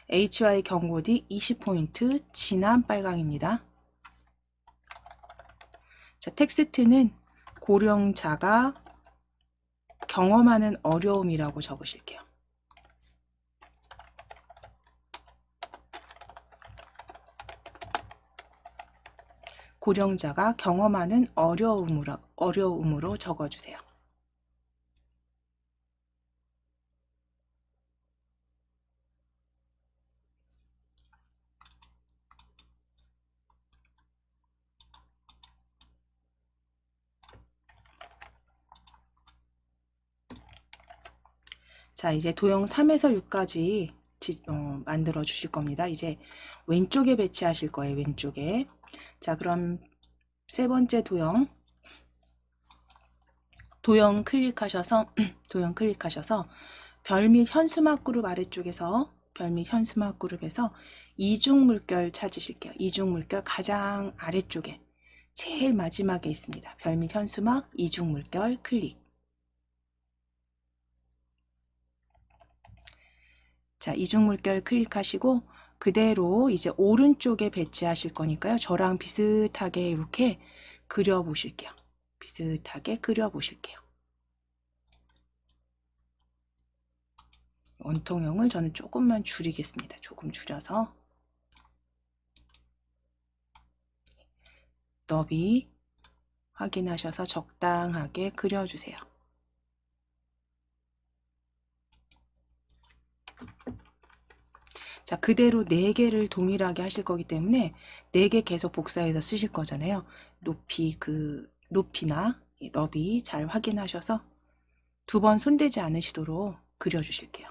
HY 경고딕 20포인트 진한 빨강입니다. 자, 텍스트는 고령자가 경험하는 어려움이라고 적으실게요. 고령자가 경험하는 어려움으로 적어주세요. 자, 이제 도형 3에서 6까지 만들어 주실 겁니다. 이제 왼쪽에 배치하실 거예요. 왼쪽에. 자, 그럼 세 번째 도형 클릭하셔서 도형 클릭하셔서 별 및 현수막 그룹 아래쪽에서 별 및 현수막 그룹에서 이중 물결 찾으실게요. 이중 물결 가장 아래쪽에 제일 마지막에 있습니다. 별 및 현수막 이중 물결 클릭. 자, 이중 물결 클릭하시고 그대로 이제 오른쪽에 배치하실 거니까요. 저랑 비슷하게 이렇게 그려 보실게요. 비슷하게 그려 보실게요. 원통형을 저는 조금만 줄이겠습니다. 조금 줄여서 너비 확인하셔서 적당하게 그려주세요. 자, 그대로 4개를 동일하게 하실 거기 때문에 4개 계속 복사해서 쓰실 거잖아요. 높이나 너비 잘 확인하셔서 2번 손대지 않으시도록 그려주실게요.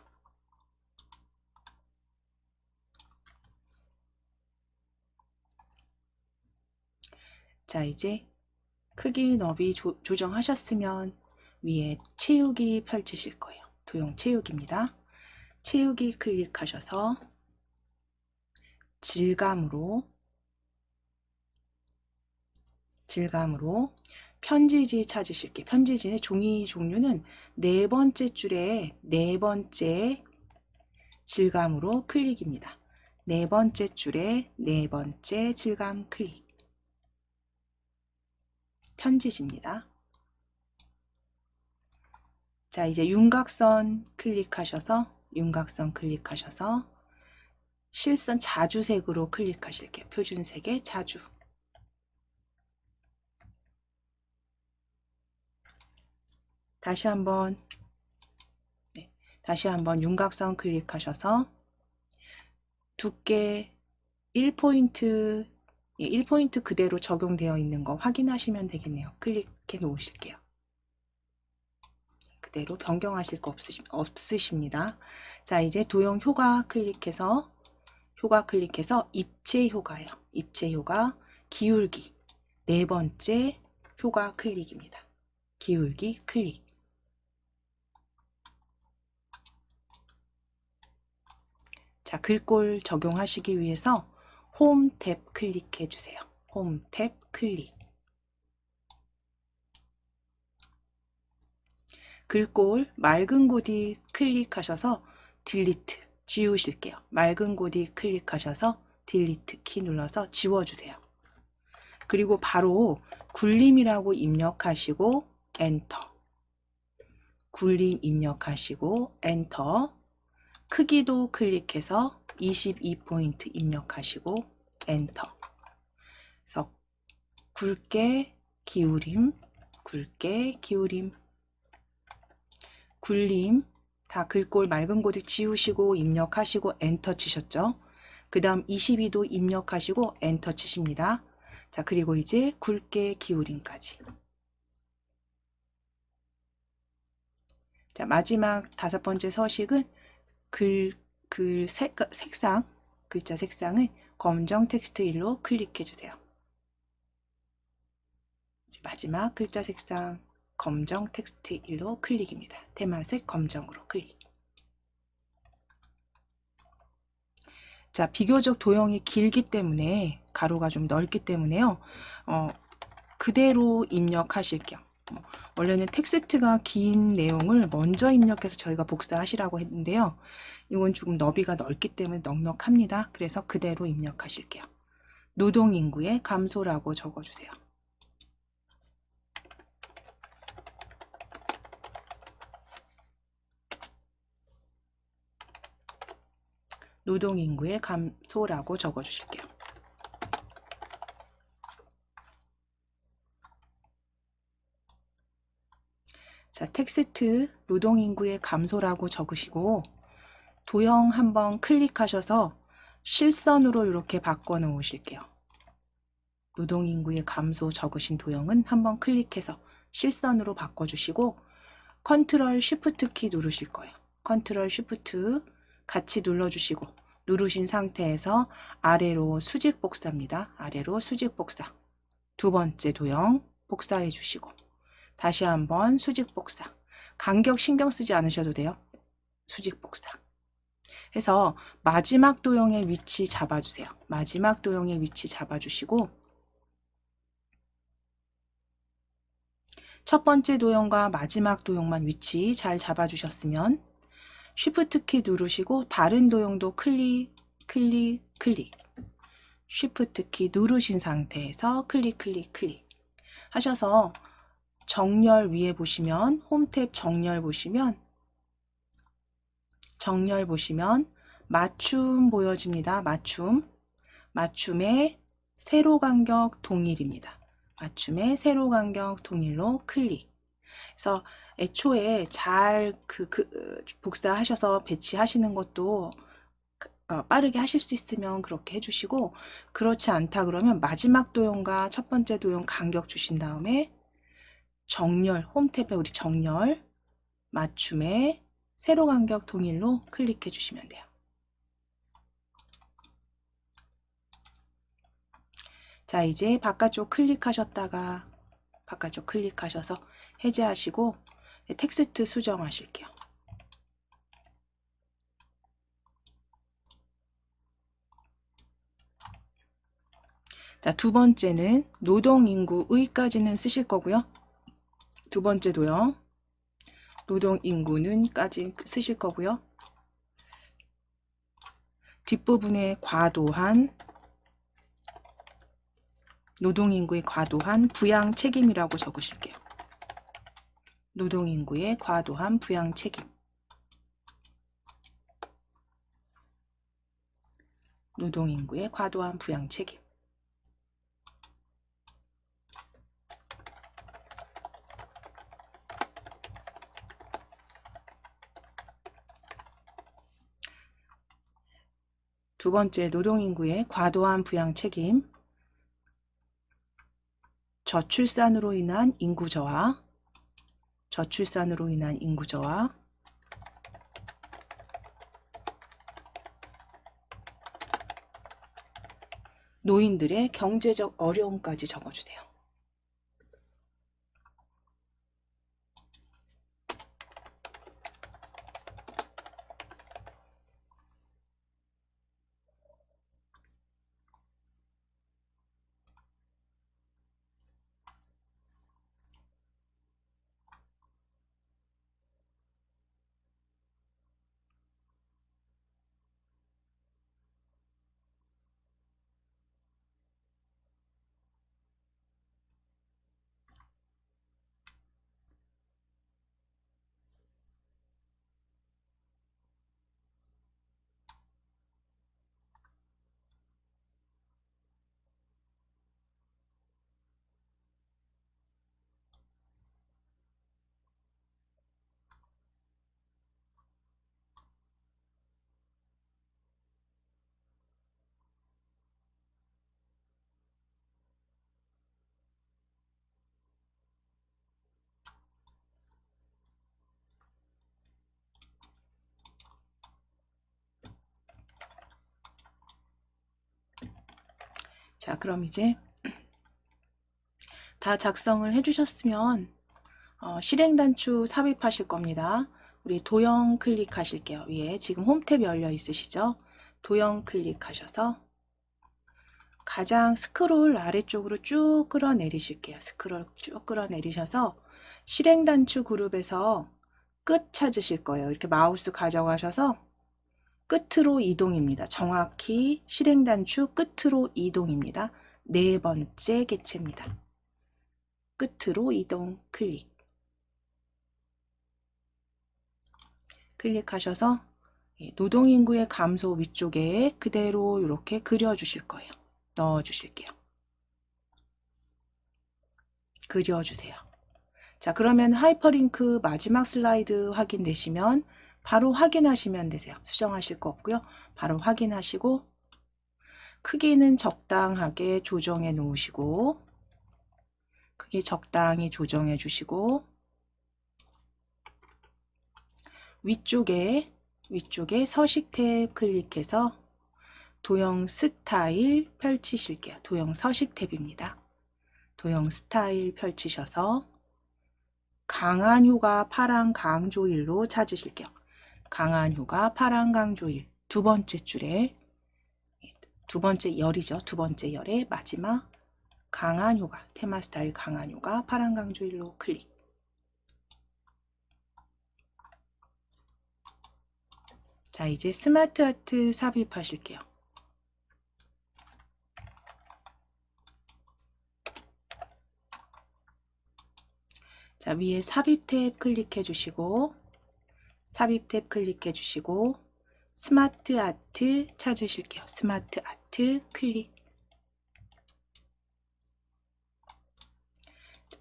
자, 이제 크기 너비 조정하셨으면 위에 채우기 펼치실 거예요. 도형 채우기입니다. 채우기 클릭하셔서 질감으로 편지지 찾으실게요. 편지지의 종이 종류는 4번째 줄에 4번째 질감으로 클릭입니다. 4번째 줄에 4번째 질감 클릭. 편지지입니다. 자, 이제 윤곽선 클릭하셔서 실선 자주색으로 클릭하실게요. 표준색의 자주. 다시 한번 윤곽선 클릭하셔서 두께 1포인트 1포인트 그대로 적용되어 있는 거 확인하시면 되겠네요. 클릭해 놓으실게요. 그대로 변경하실 거 없으십니다. 자, 이제 도형 효과 클릭해서 입체 효과예요. 입체 효과 기울기 4번째 효과 클릭입니다. 기울기 클릭. 자, 글꼴 적용하시기 위해서 홈 탭 클릭해 주세요. 홈 탭 클릭. 글꼴 맑은 고디 클릭하셔서 딜리트 지우실게요. 맑은 고디 클릭하셔서 딜리트 키 눌러서 지워주세요. 그리고 바로 굴림이라고 입력하시고 엔터. 굴림 입력하시고 엔터. 크기도 클릭해서 22포인트 입력하시고 엔터. 그래서 굵게 기울임, 굴림 다 글꼴 맑은 고딕 지우시고 입력하시고 엔터 치셨죠? 그 다음 22도 입력하시고 엔터 치십니다. 자, 그리고 이제 굵게 기울임까지. 자, 마지막 5번째 서식은 글자 색상을 검정 텍스트 일로 클릭해 주세요. 마지막 글자 색상 검정 텍스트 일로 클릭입니다. 테마색 검정으로 클릭. 자, 비교적 도형이 길기 때문에 가로가 좀 넓기 때문에요. 그대로 입력하실 겸 원래는 텍스트가 긴 내용을 먼저 입력해서 저희가 복사하시라고 했는데요. 이건 조금 너비가 넓기 때문에 넉넉합니다. 그래서 그대로 입력하실게요. 노동인구의 감소라고 적어주세요. 노동인구의 감소라고 적어주실게요. 자, 텍스트 노동인구의 감소라고 적으시고 도형 한번 클릭하셔서 실선으로 이렇게 바꿔 놓으실게요. 노동인구의 감소 적으신 도형은 한번 클릭해서 실선으로 바꿔주시고 컨트롤 쉬프트 키 누르실 거예요. 컨트롤 쉬프트 같이 눌러주시고 누르신 상태에서 아래로 수직 복사입니다. 아래로 수직 복사. 두 번째 도형 복사해 주시고 다시 한번 수직 복사. 간격 신경 쓰지 않으셔도 돼요. 수직 복사. 해서 마지막 도형의 위치 잡아주세요. 마지막 도형의 위치 잡아주시고 첫 번째 도형과 마지막 도형만 위치 잘 잡아주셨으면 쉬프트 키 누르시고 다른 도형도 클릭, 클릭, 클릭. 쉬프트 키 누르신 상태에서 클릭, 클릭, 클릭 하셔서 정렬 위에 보시면 홈탭 정렬 보시면 맞춤 보여집니다. 맞춤의 세로 간격 동일입니다. 맞춤의 세로 간격 동일로 클릭. 그래서 애초에 잘 복사하셔서 배치하시는 것도 빠르게 하실 수 있으면 그렇게 해주시고 그렇지 않다 그러면 마지막 도형과 첫 번째 도형 간격 주신 다음에 정렬, 홈탭에 우리 정렬, 맞춤의 세로 간격 동일로 클릭해 주시면 돼요. 자, 이제 바깥쪽 클릭하셨다가 바깥쪽 클릭하셔서 해제하시고 텍스트 수정하실게요. 자, 두 번째는 노동인구의까지는 쓰실 거고요. 두 번째 도형 노동인구는까지 쓰실 거고요. 뒷부분에 노동인구의 과도한 부양 책임이라고 적으실게요. 노동인구의 과도한 부양 책임. 노동인구의 과도한 부양 책임. 두 번째 노동인구의 과도한 부양 책임. 저출산으로 인한 인구 저하. 노인들의 경제적 어려움까지 적어주세요. 자, 그럼 이제 다 작성을 해주셨으면 실행단추 삽입하실 겁니다. 우리 도형 클릭하실게요. 위에 지금 홈탭 열려 있으시죠? 도형 클릭하셔서 가장 스크롤 아래쪽으로 쭉 끌어내리실게요. 스크롤 쭉 끌어내리셔서 실행단추 그룹에서 끝 찾으실 거예요. 이렇게 마우스 가져가셔서 끝으로 이동입니다. 정확히 실행단추 끝으로 이동입니다. 네 번째 객체입니다. 끝으로 이동 클릭. 클릭하셔서 노동인구의 감소 위쪽에 그대로 이렇게 그려주실 거예요. 넣어주실게요. 그려주세요. 자, 그러면 하이퍼링크 마지막 슬라이드 확인되시면 바로 확인하시면 되세요. 수정하실 거 없고요. 바로 확인하시고 크기는 적당하게 조정해 놓으시고 크기 적당히 조정해 주시고 위쪽에 서식 탭 클릭해서 도형 스타일 펼치실게요. 도형 서식 탭입니다. 도형 스타일 펼치셔서 강한 효과 파란 강조일로 찾으실게요. 강한 효과 파란 강조일 두 번째 줄에 두 번째 열이죠. 두 번째 열의 마지막 강한 효과 테마 스타일 강한 효과 파란 강조일로 클릭. 자, 이제 스마트 아트 삽입하실게요. 자, 위에 삽입 탭 클릭해 주시고 삽입 탭 클릭해 주시고 스마트 아트 찾으실게요. 스마트 아트 클릭.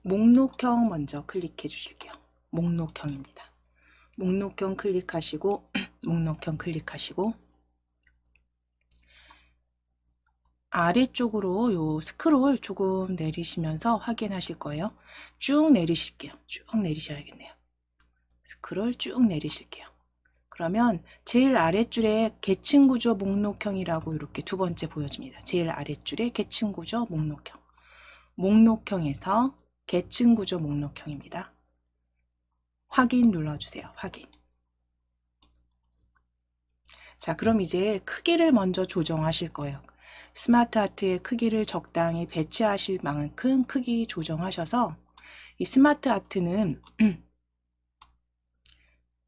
목록형 먼저 클릭해 주실게요. 목록형입니다. 목록형 클릭하시고 목록형 클릭하시고 아래쪽으로 요 스크롤 조금 내리시면서 확인하실 거예요. 쭉 내리실게요. 쭉 내리셔야겠네요. 스크롤 쭉 내리실게요. 그러면 제일 아랫줄에 계층구조 목록형이라고 이렇게 두 번째 보여집니다. 제일 아랫줄에 계층구조 목록형. 목록형에서 계층구조 목록형입니다. 확인 눌러주세요. 확인. 자, 그럼 이제 크기를 먼저 조정하실 거예요. 스마트 아트의 크기를 적당히 배치하실 만큼 크기 조정하셔서 이 스마트 아트는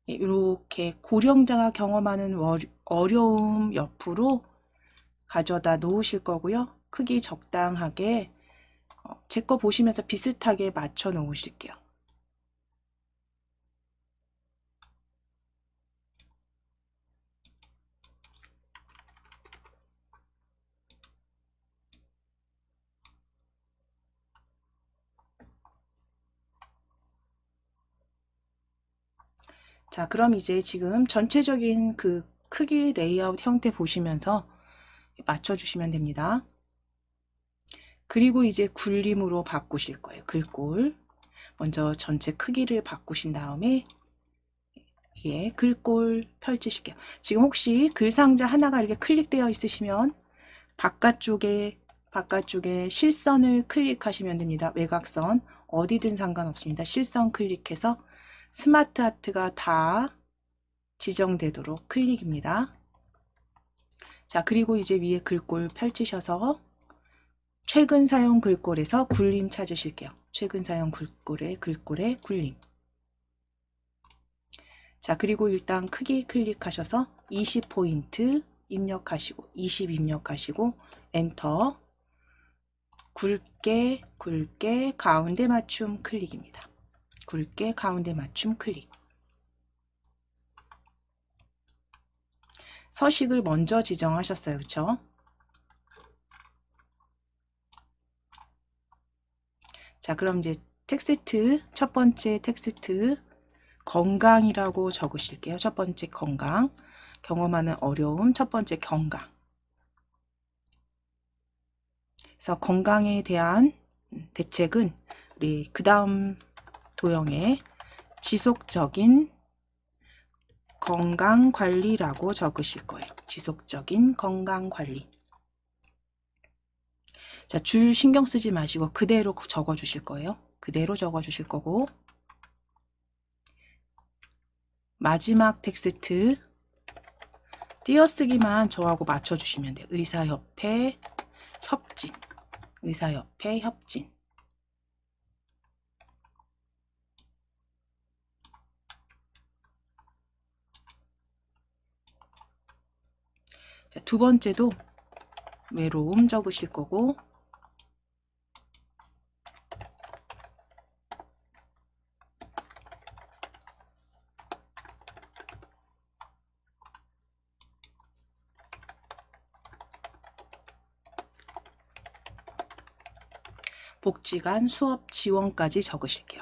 이렇게 고령자가 경험하는 어려움 옆으로 가져다 놓으실 거고요. 크기 적당하게 제 거 보시면서 비슷하게 맞춰 놓으실게요. 자, 그럼 이제 지금 전체적인 그 크기 레이아웃 형태 보시면서 맞춰주시면 됩니다. 그리고 이제 굴림으로 바꾸실 거예요. 글꼴. 먼저 전체 크기를 바꾸신 다음에 위에 글꼴 펼치실게요. 지금 혹시 글 상자 하나가 이렇게 클릭되어 있으시면 바깥쪽에 실선을 클릭하시면 됩니다. 외곽선 어디든 상관없습니다. 실선 클릭해서 스마트 아트가 다 지정되도록 클릭입니다. 자, 그리고 이제 위에 글꼴 펼치셔서 최근 사용 글꼴에서 굴림 찾으실게요. 최근 사용 글꼴에 굴림. 자, 그리고 일단 크기 클릭하셔서 20포인트 입력하시고 20 입력하시고 엔터. 굵게 가운데 맞춤 클릭입니다. 굵게 가운데 맞춤 클릭. 서식을 먼저 지정하셨어요. 그렇죠? 자, 그럼 이제 텍스트 첫 번째 텍스트 건강이라고 적으실게요. 첫 번째 건강. 경험하는 어려움 첫 번째 건강. 그래서 건강에 대한 대책은 우리 그 다음 도형에 지속적인 건강관리라고 적으실 거예요. 지속적인 건강관리. 자, 줄 신경 쓰지 마시고 그대로 적어 주실 거예요. 그대로 적어 주실 거고 마지막 텍스트 띄어쓰기만 저하고 맞춰 주시면 돼요. 의사협회 협진. 의사협회 협진. 자, 두 번째도 외로움 적으실 거고 복지관 수업 지원까지 적으실게요.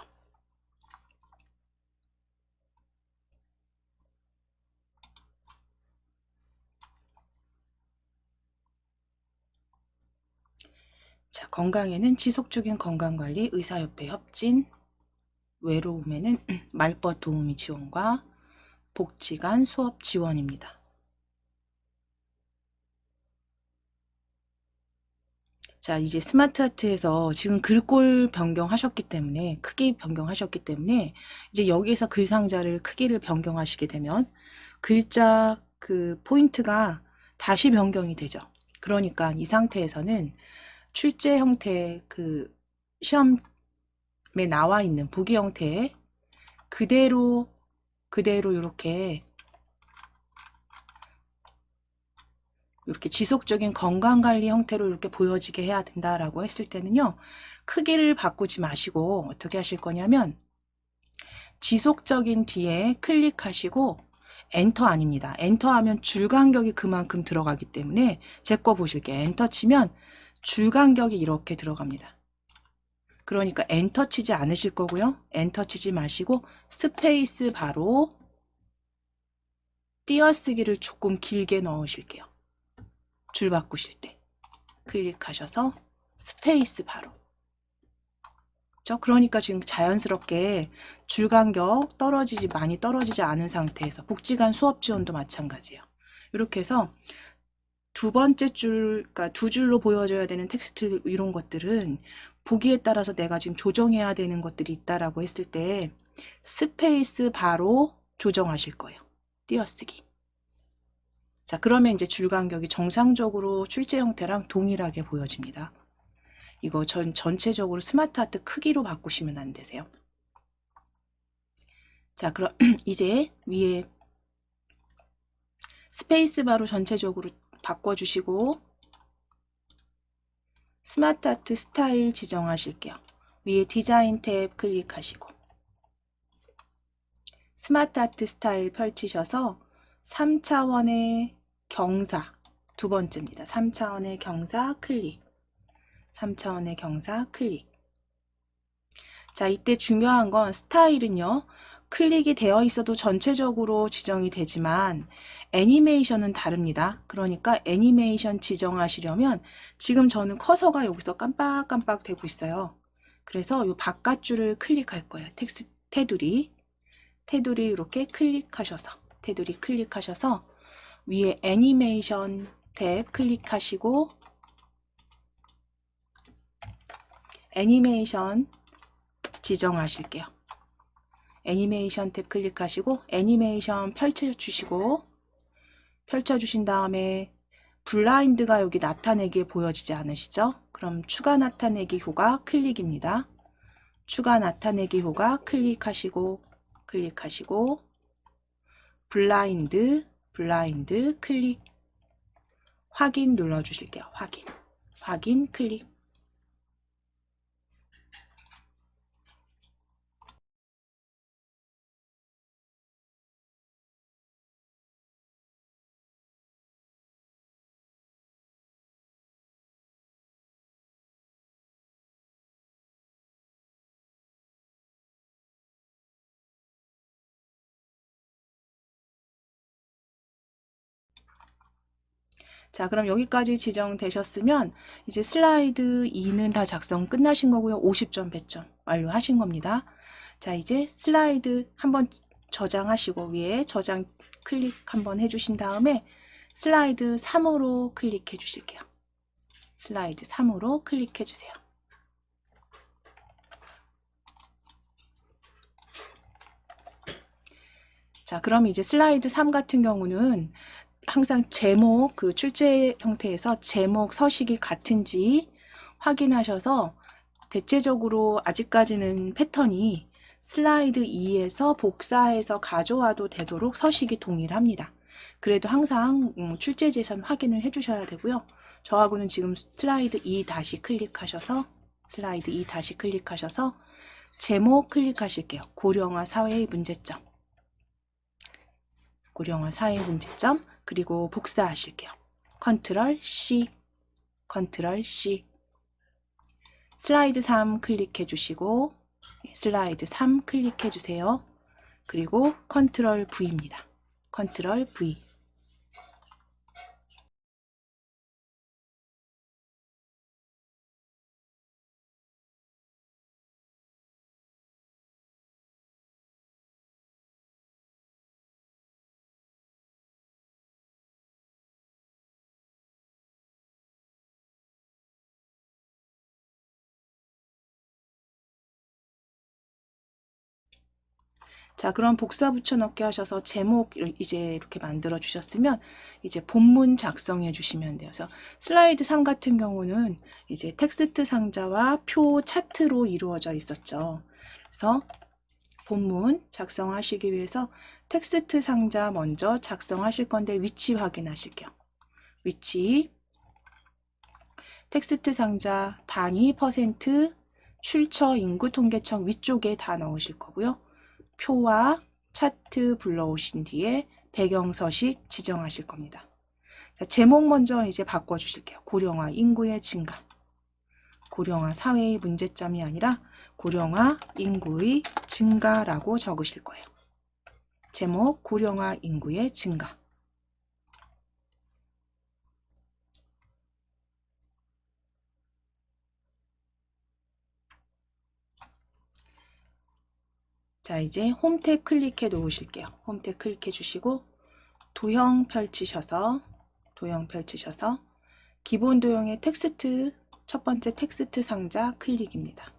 자, 건강에는 지속적인 건강관리, 의사협회 협진, 외로움에는 말벗 도우미 지원과 복지관 수업 지원입니다. 자, 이제 스마트 아트에서 지금 글꼴 변경하셨기 때문에, 크기 변경하셨기 때문에, 이제 여기에서 글 상자를 크기를 변경하시게 되면, 글자 그 포인트가 다시 변경이 되죠. 그러니까 이 상태에서는 출제 형태 그 시험에 나와 있는 보기 형태에 그대로 이렇게 지속적인 건강관리 형태로 이렇게 보여지게 해야 된다라고 했을 때는요, 크기를 바꾸지 마시고 어떻게 하실 거냐면, 지속적인 뒤에 클릭하시고, 엔터 아닙니다. 엔터 하면 줄 간격이 그만큼 들어가기 때문에, 제 거 보실게요. 엔터 치면 줄 간격이 이렇게 들어갑니다. 그러니까 엔터 치지 않으실 거고요. 엔터 치지 마시고, 스페이스 바로 띄어쓰기를 조금 길게 넣으실게요. 줄 바꾸실 때 클릭하셔서 스페이스 바로. 그러니까 지금 자연스럽게 줄 간격 많이 떨어지지 않은 상태에서 복지관 수업 지원도 마찬가지예요. 이렇게 해서 두 번째 줄, 그러니까 두 줄로 보여줘야 되는 텍스트 이런 것들은 보기에 따라서 내가 지금 조정해야 되는 것들이 있다라고 했을 때 스페이스 바로 조정하실 거예요. 띄어쓰기. 자, 그러면 이제 줄 간격이 정상적으로 출제 형태랑 동일하게 보여집니다. 이거 전체적으로 스마트 아트 크기로 바꾸시면 안 되세요. 자, 그럼 이제 위에 스페이스 바로 전체적으로 바꿔주시고 스마트 아트 스타일 지정하실게요. 위에 디자인 탭 클릭하시고 스마트 아트 스타일 펼치셔서 3차원의 경사 두 번째입니다. 3차원의 경사 클릭. 3차원의 경사 클릭. 자, 이때 중요한 건 스타일은요. 클릭이 되어 있어도 전체적으로 지정이 되지만 애니메이션은 다릅니다. 그러니까 애니메이션 지정하시려면 지금 저는 커서가 여기서 깜빡깜빡 되고 있어요. 그래서 이 바깥줄을 클릭할 거예요. 텍스트 테두리 이렇게 클릭하셔서 위에 애니메이션 탭 클릭하시고 애니메이션 지정하실게요. 애니메이션 탭 클릭하시고 애니메이션 펼쳐주신 다음에 블라인드가 여기 나타내기에 보여지지 않으시죠? 그럼 추가 나타내기 효과 클릭입니다. 추가 나타내기 효과 클릭하시고 블라인드 클릭 확인 눌러주실게요. 확인 클릭. 자, 그럼 여기까지 지정되셨으면 이제 슬라이드 2는 다 작성 끝나신 거고요. 50점 100점 완료하신 겁니다. 자, 이제 슬라이드 한번 저장하시고 위에 저장 클릭 한번 해주신 다음에 슬라이드 3으로 클릭해 주실게요. 슬라이드 3으로 클릭해 주세요. 자, 그럼 이제 슬라이드 3 같은 경우는 항상 제목, 그 출제 형태에서 제목, 서식이 같은지 확인하셔서 대체적으로 아직까지는 패턴이 슬라이드 2에서 복사해서 가져와도 되도록 서식이 동일합니다. 그래도 항상 출제지에선 확인을 해주셔야 되고요. 저하고는 지금 슬라이드 2 다시 클릭하셔서 제목 클릭하실게요. 고령화 사회의 문제점. 그리고 복사하실게요. 컨트롤 C. 슬라이드 3 클릭해 주시고 슬라이드 3 클릭해 주세요. 그리고 컨트롤 V입니다. 컨트롤 V. 자, 그럼 복사 붙여넣기 하셔서 제목 이제 이렇게 만들어 주셨으면 이제 본문 작성해 주시면 돼요. 그래서 슬라이드 3 같은 경우는 이제 텍스트 상자와 표 차트로 이루어져 있었죠. 그래서 본문 작성하시기 위해서 텍스트 상자 먼저 작성하실 건데 위치 확인하실게요. 위치, 텍스트 상자 단위 퍼센트, 출처 인구 통계청 위쪽에 다 넣으실 거고요. 표와 차트 불러오신 뒤에 배경 서식 지정하실 겁니다. 자, 제목 먼저 이제 바꿔주실게요. 고령화 인구의 증가. 고령화 사회의 문제점이 아니라 고령화 인구의 증가라고 적으실 거예요. 제목 고령화 인구의 증가. 자, 이제 홈 탭 클릭해 놓으실게요. 홈 탭 클릭해 주시고 도형 펼치셔서 기본 도형의 텍스트 첫 번째 텍스트 상자 클릭입니다.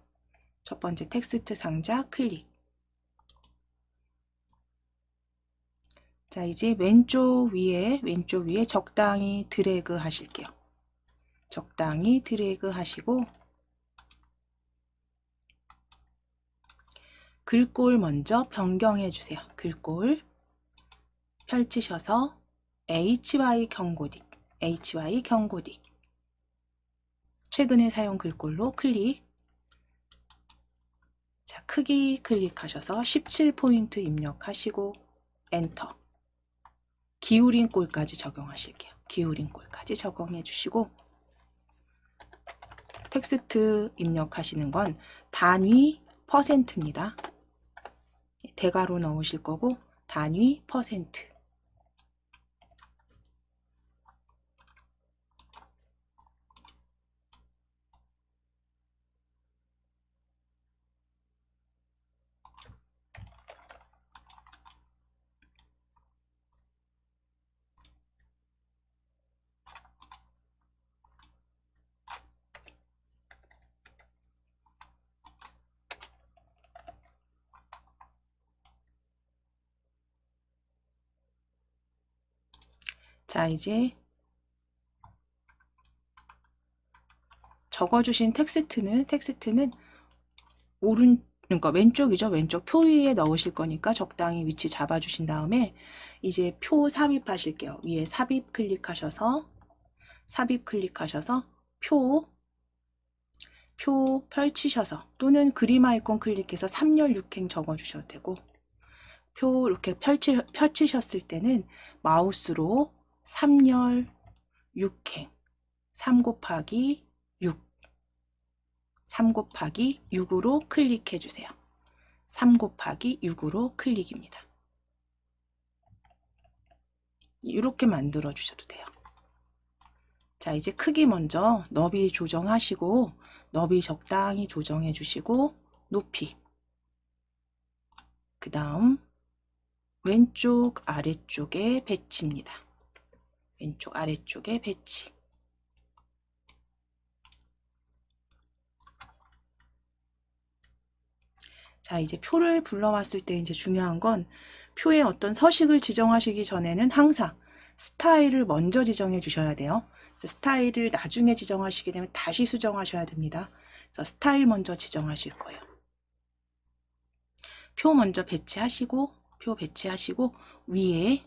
첫 번째 텍스트 상자 클릭. 자, 이제 왼쪽 위에 적당히 드래그 하실게요. 적당히 드래그 하시고 글꼴 먼저 변경해 주세요. 글꼴 펼치셔서 HY 경고딕 최근에 사용 글꼴로 클릭. 자, 크기 클릭하셔서 17포인트 입력하시고 엔터. 기울인 꼴까지 적용하실게요. 기울인 꼴까지 적용해 주시고 텍스트 입력하시는 건 단위 퍼센트입니다. 대괄호 넣으실 거고 단위 퍼센트. 자, 이제 적어주신 텍스트는 그러니까 왼쪽이죠. 왼쪽 표 위에 넣으실 거니까 적당히 위치 잡아주신 다음에 이제 표 삽입하실게요. 위에 삽입 클릭하셔서 표 펼치셔서 또는 그림 아이콘 클릭해서 3열 6행 적어주셔도 되고 표 이렇게 펼치셨을 때는 마우스로 3열 6행 3 곱하기 6으로 클릭해 주세요. 3 곱하기 6으로 클릭입니다. 이렇게 만들어 주셔도 돼요. 자, 이제 크기 먼저 너비 조정하시고 너비 적당히 조정해 주시고 높이 그 다음 왼쪽 아래쪽에 배치입니다. 왼쪽 아래쪽에 배치. 자, 이제 표를 불러왔을 때 이제 중요한 건 표에 어떤 서식을 지정하시기 전에는 항상 스타일을 먼저 지정해 주셔야 돼요. 스타일을 나중에 지정하시게 되면 다시 수정하셔야 됩니다. 그래서 스타일 먼저 지정하실 거예요. 표 먼저 배치하시고 위에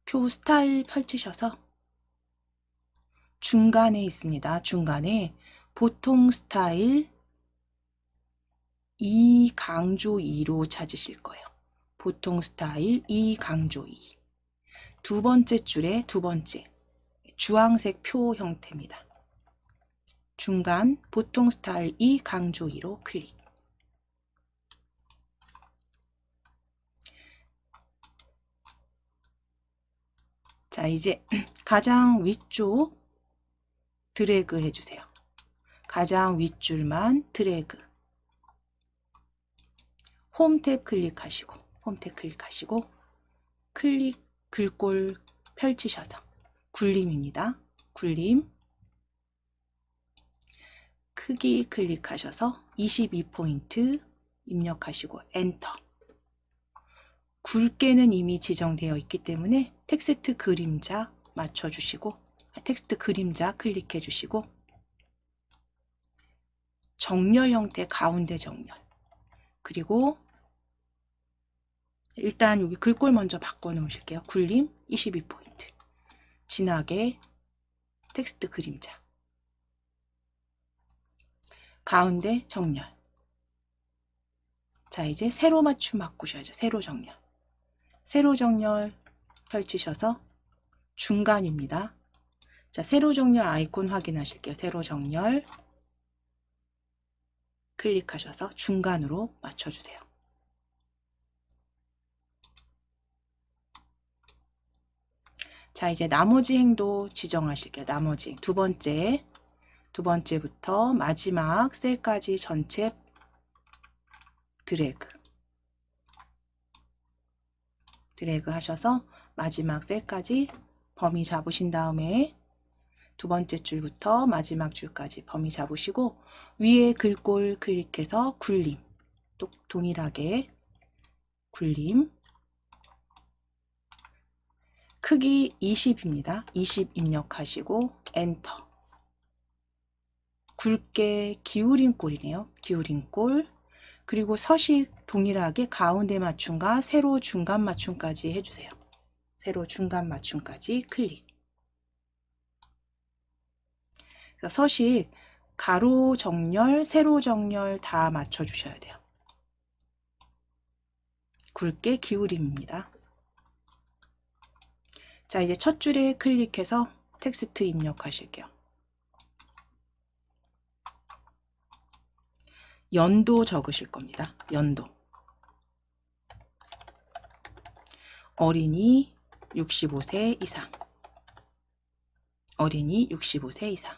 표 스타일 펼치셔서 중간에 있습니다. 중간에 보통 스타일 2 강조 2로 찾으실 거예요. 보통 스타일 2 강조 2. 두 번째 줄에 두 번째 주황색 표 형태입니다. 중간 보통 스타일 2 강조 2로 클릭. 자, 이제 가장 위쪽 드래그 해주세요. 가장 윗줄만 드래그. 홈 탭 클릭하시고 글꼴 펼치셔서 굴림입니다. 굴림 크기 클릭하셔서 22포인트 입력하시고 엔터. 굵게는 이미 지정되어 있기 때문에 텍스트 그림자 맞춰주시고, 텍스트 그림자 클릭해 주시고, 정렬 형태 가운데 정렬, 그리고 일단 여기 글꼴 먼저 바꿔 놓으실게요. 굴림 22포인트, 진하게 텍스트 그림자, 가운데 정렬. 자, 이제 세로 맞춤 바꾸셔야죠. 세로 정렬. 세로 정렬 펼치셔서 중간입니다. 자, 세로 정렬 아이콘 확인하실게요. 세로 정렬 클릭하셔서 중간으로 맞춰주세요. 자, 이제 나머지 행도 지정하실게요. 나머지 두 번째부터 마지막 셀까지 전체 드래그 하셔서 마지막 셀까지 범위 잡으신 다음에 두 번째 줄부터 마지막 줄까지 범위 잡으시고, 위에 글꼴 클릭해서 굴림, 또 동일하게 굴림, 크기 20입니다. 20 입력하시고 엔터. 굵게 기울인 꼴이네요. 기울인 꼴. 그리고 서식 동일하게 가운데 맞춤과 세로 중간 맞춤까지 해주세요. 세로 중간 맞춤까지 클릭. 서식 가로 정렬, 세로 정렬 다 맞춰주셔야 돼요. 굵게 기울임입니다. 자, 이제 첫 줄에 클릭해서 텍스트 입력하실게요. 연도 적으실 겁니다. 연도. 어린이 65세 이상. 어린이 65세 이상.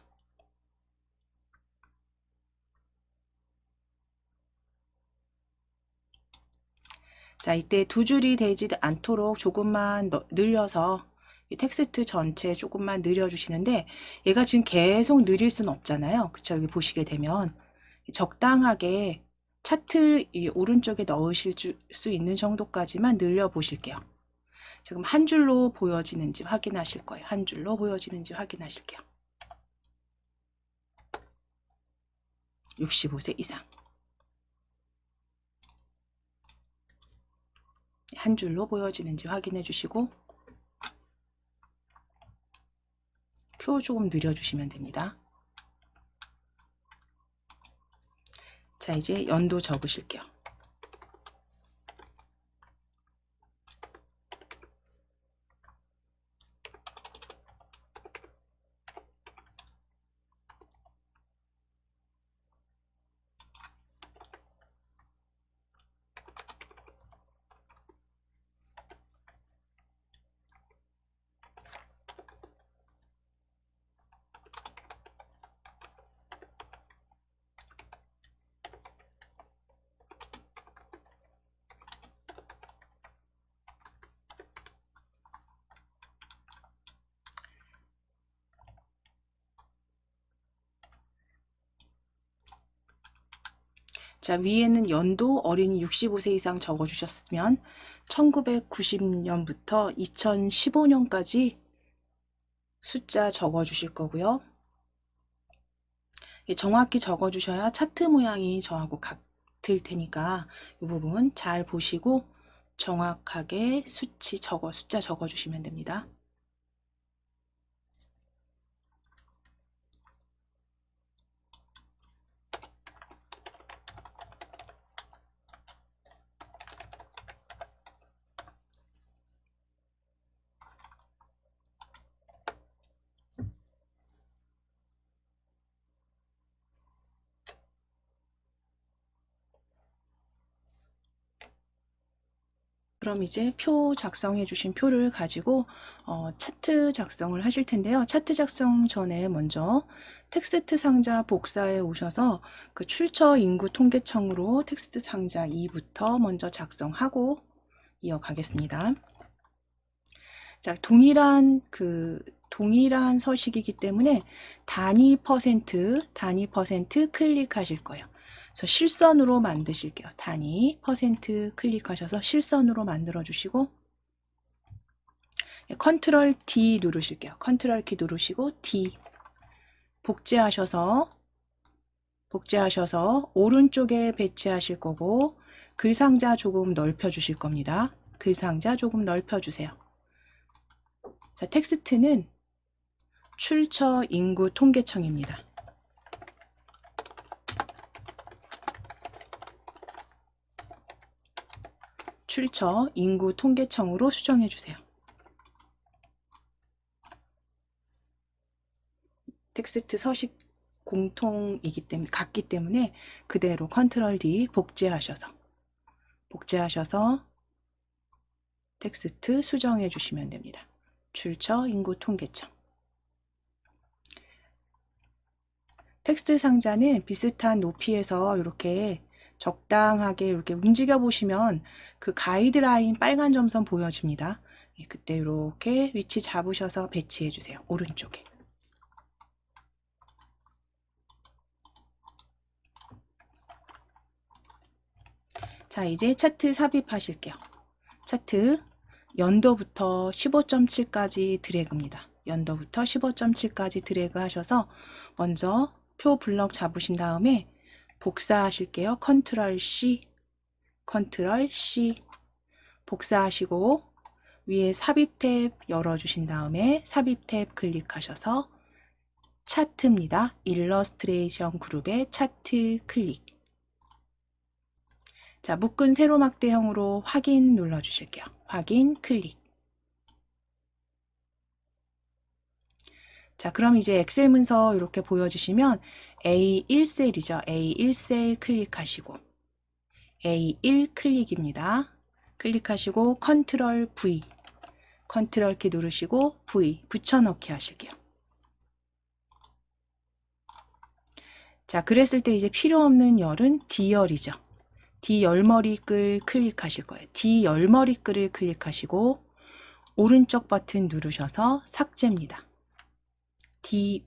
자, 이때 두 줄이 되지 않도록 조금만 늘려서 이 텍스트 전체 조금만 늘려주시는데, 얘가 지금 계속 느릴 수는 없잖아요. 그쵸? 여기 보시게 되면 적당하게 차트 이 오른쪽에 넣으실 수 있는 정도까지만 늘려 보실게요. 지금 한 줄로 보여지는지 확인하실 거예요. 한 줄로 보여지는지 확인하실게요. 65세 이상. 한 줄로 보여지는지 확인해 주시고, 표 조금 늘려주시면 됩니다. 자, 이제 연도 적으실게요. 자, 위에는 연도 어린이 65세 이상 적어주셨으면 1990년부터 2015년까지 숫자 적어주실 거고요. 정확히 적어주셔야 차트 모양이 저하고 같을 테니까 이 부분 잘 보시고 정확하게 숫자 적어주시면 됩니다. 그럼 이제 표 작성해 주신 표를 가지고 차트 작성을 하실 텐데요. 차트 작성 전에 먼저 텍스트 상자 복사에 오셔서 그 출처 인구 통계청으로 텍스트 상자 2부터 먼저 작성하고 이어가겠습니다. 자, 동일한 서식이기 때문에 단위 퍼센트 클릭하실 거예요. 그래서 실선으로 만드실게요. 단위 퍼센트 클릭하셔서 실선으로 만들어 주시고 컨트롤 D 누르실게요. 컨트롤 키 누르시고 D 복제하셔서 오른쪽에 배치하실 거고 글상자 조금 넓혀 주실 겁니다. 글상자 조금 넓혀 주세요. 자, 텍스트는 출처 인구 통계청입니다. 출처 인구 통계청으로 수정해 주세요. 텍스트 서식 공통이기 때문에 같기 때문에 그대로 컨트롤 D 복제하셔서 텍스트 수정해 주시면 됩니다. 출처 인구 통계청. 텍스트 상자는 비슷한 높이에서 이렇게 적당하게 이렇게 움직여 보시면 그 가이드라인 빨간 점선 보여집니다. 그때 이렇게 위치 잡으셔서 배치해 주세요. 오른쪽에. 자, 이제 차트 삽입하실게요. 차트 연도부터 15.7까지 드래그입니다. 연도부터 15.7까지 드래그 하셔서 먼저 표 블럭 잡으신 다음에 복사하실게요. 컨트롤 C 복사하시고 위에 삽입 탭 열어주신 다음에 삽입 탭 클릭하셔서 차트입니다. 일러스트레이션 그룹의 차트 클릭. 자, 묶은 세로막대형으로 확인 눌러주실게요. 확인 클릭. 자, 그럼 이제 엑셀 문서 이렇게 보여주시면 A1셀이죠. A1셀 클릭하시고 A1 클릭입니다. 클릭하시고 컨트롤 V 컨트롤 키 누르시고 V 붙여넣기 하실게요. 자, 그랬을 때 이제 필요 없는 열은 D열이죠. D 열머리글 클릭하실 거예요. D 열머리글을 클릭하시고 오른쪽 버튼 누르셔서 삭제입니다. D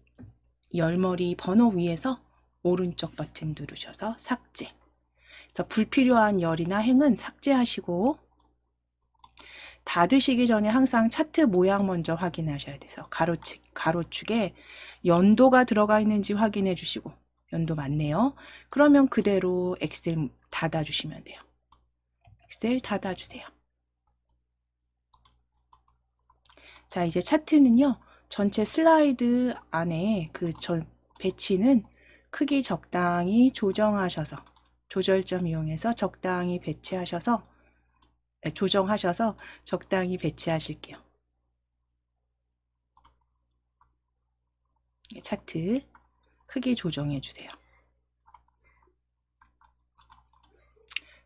열머리 번호 위에서 오른쪽 버튼 누르셔서 삭제. 그래서 불필요한 열이나 행은 삭제하시고 닫으시기 전에 항상 차트 모양 먼저 확인하셔야 돼서 가로축에 연도가 들어가 있는지 확인해 주시고 연도 맞네요. 그러면 그대로 엑셀 닫아주시면 돼요. 엑셀 닫아주세요. 자, 이제 차트는요. 전체 슬라이드 안에 그 배치는 크기 적당히 조정하셔서 조절점 이용해서 적당히 배치하셔서 조정하셔서 적당히 배치하실게요. 차트 크기 조정해 주세요.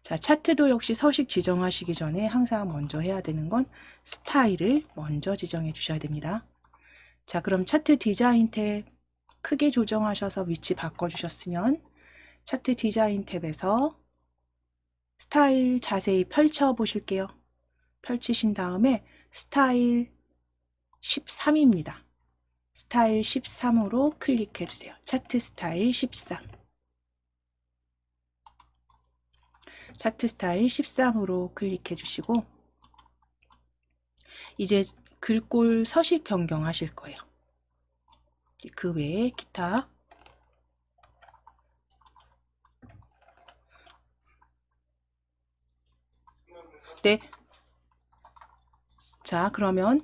자, 차트도 역시 서식 지정하시기 전에 항상 먼저 해야 되는 건 스타일을 먼저 지정해 주셔야 됩니다. 자, 그럼 차트 디자인 탭 크게 조정하셔서 위치 바꿔주셨으면 차트 디자인 탭에서 스타일 자세히 펼쳐 보실게요. 펼치신 다음에 스타일 13입니다. 스타일 13으로 클릭해 주세요. 차트 스타일 13. 차트 스타일 13으로 클릭해 주시고 이제 글꼴 서식 변경하실 거예요. 그 외에 기타 네. 자, 그러면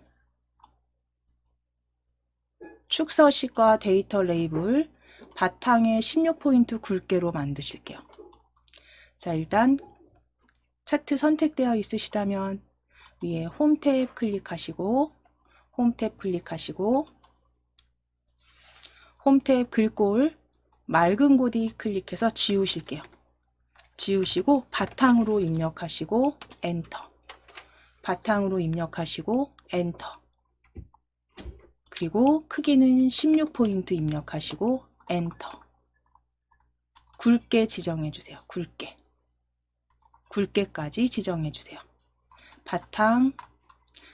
축 서식과 데이터 레이블 바탕에 16포인트 굵게로 만드실게요. 자, 일단 차트 선택되어 있으시다면 위에 홈 탭 클릭하시고 홈 탭 글꼴 맑은 고디 클릭해서 지우실게요. 지우시고 바탕으로 입력하시고 엔터. 바탕으로 입력하시고 엔터. 그리고 크기는 16포인트 입력하시고 엔터. 굵게 지정해 주세요. 굵게까지 지정해 주세요. 바탕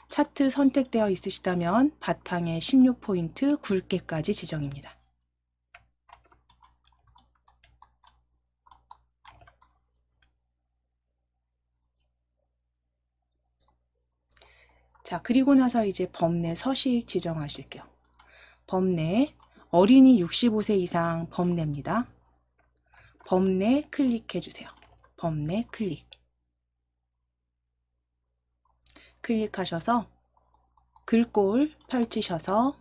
차트 선택되어 있으시다면 바탕에 16포인트 굵게까지 지정입니다. 자, 그리고 나서 이제 범내 서식 지정하실게요. 범내 어린이 65세 이상 범내입니다. 범내 클릭해 주세요. 범내 클릭하셔서 글꼴 펼치셔서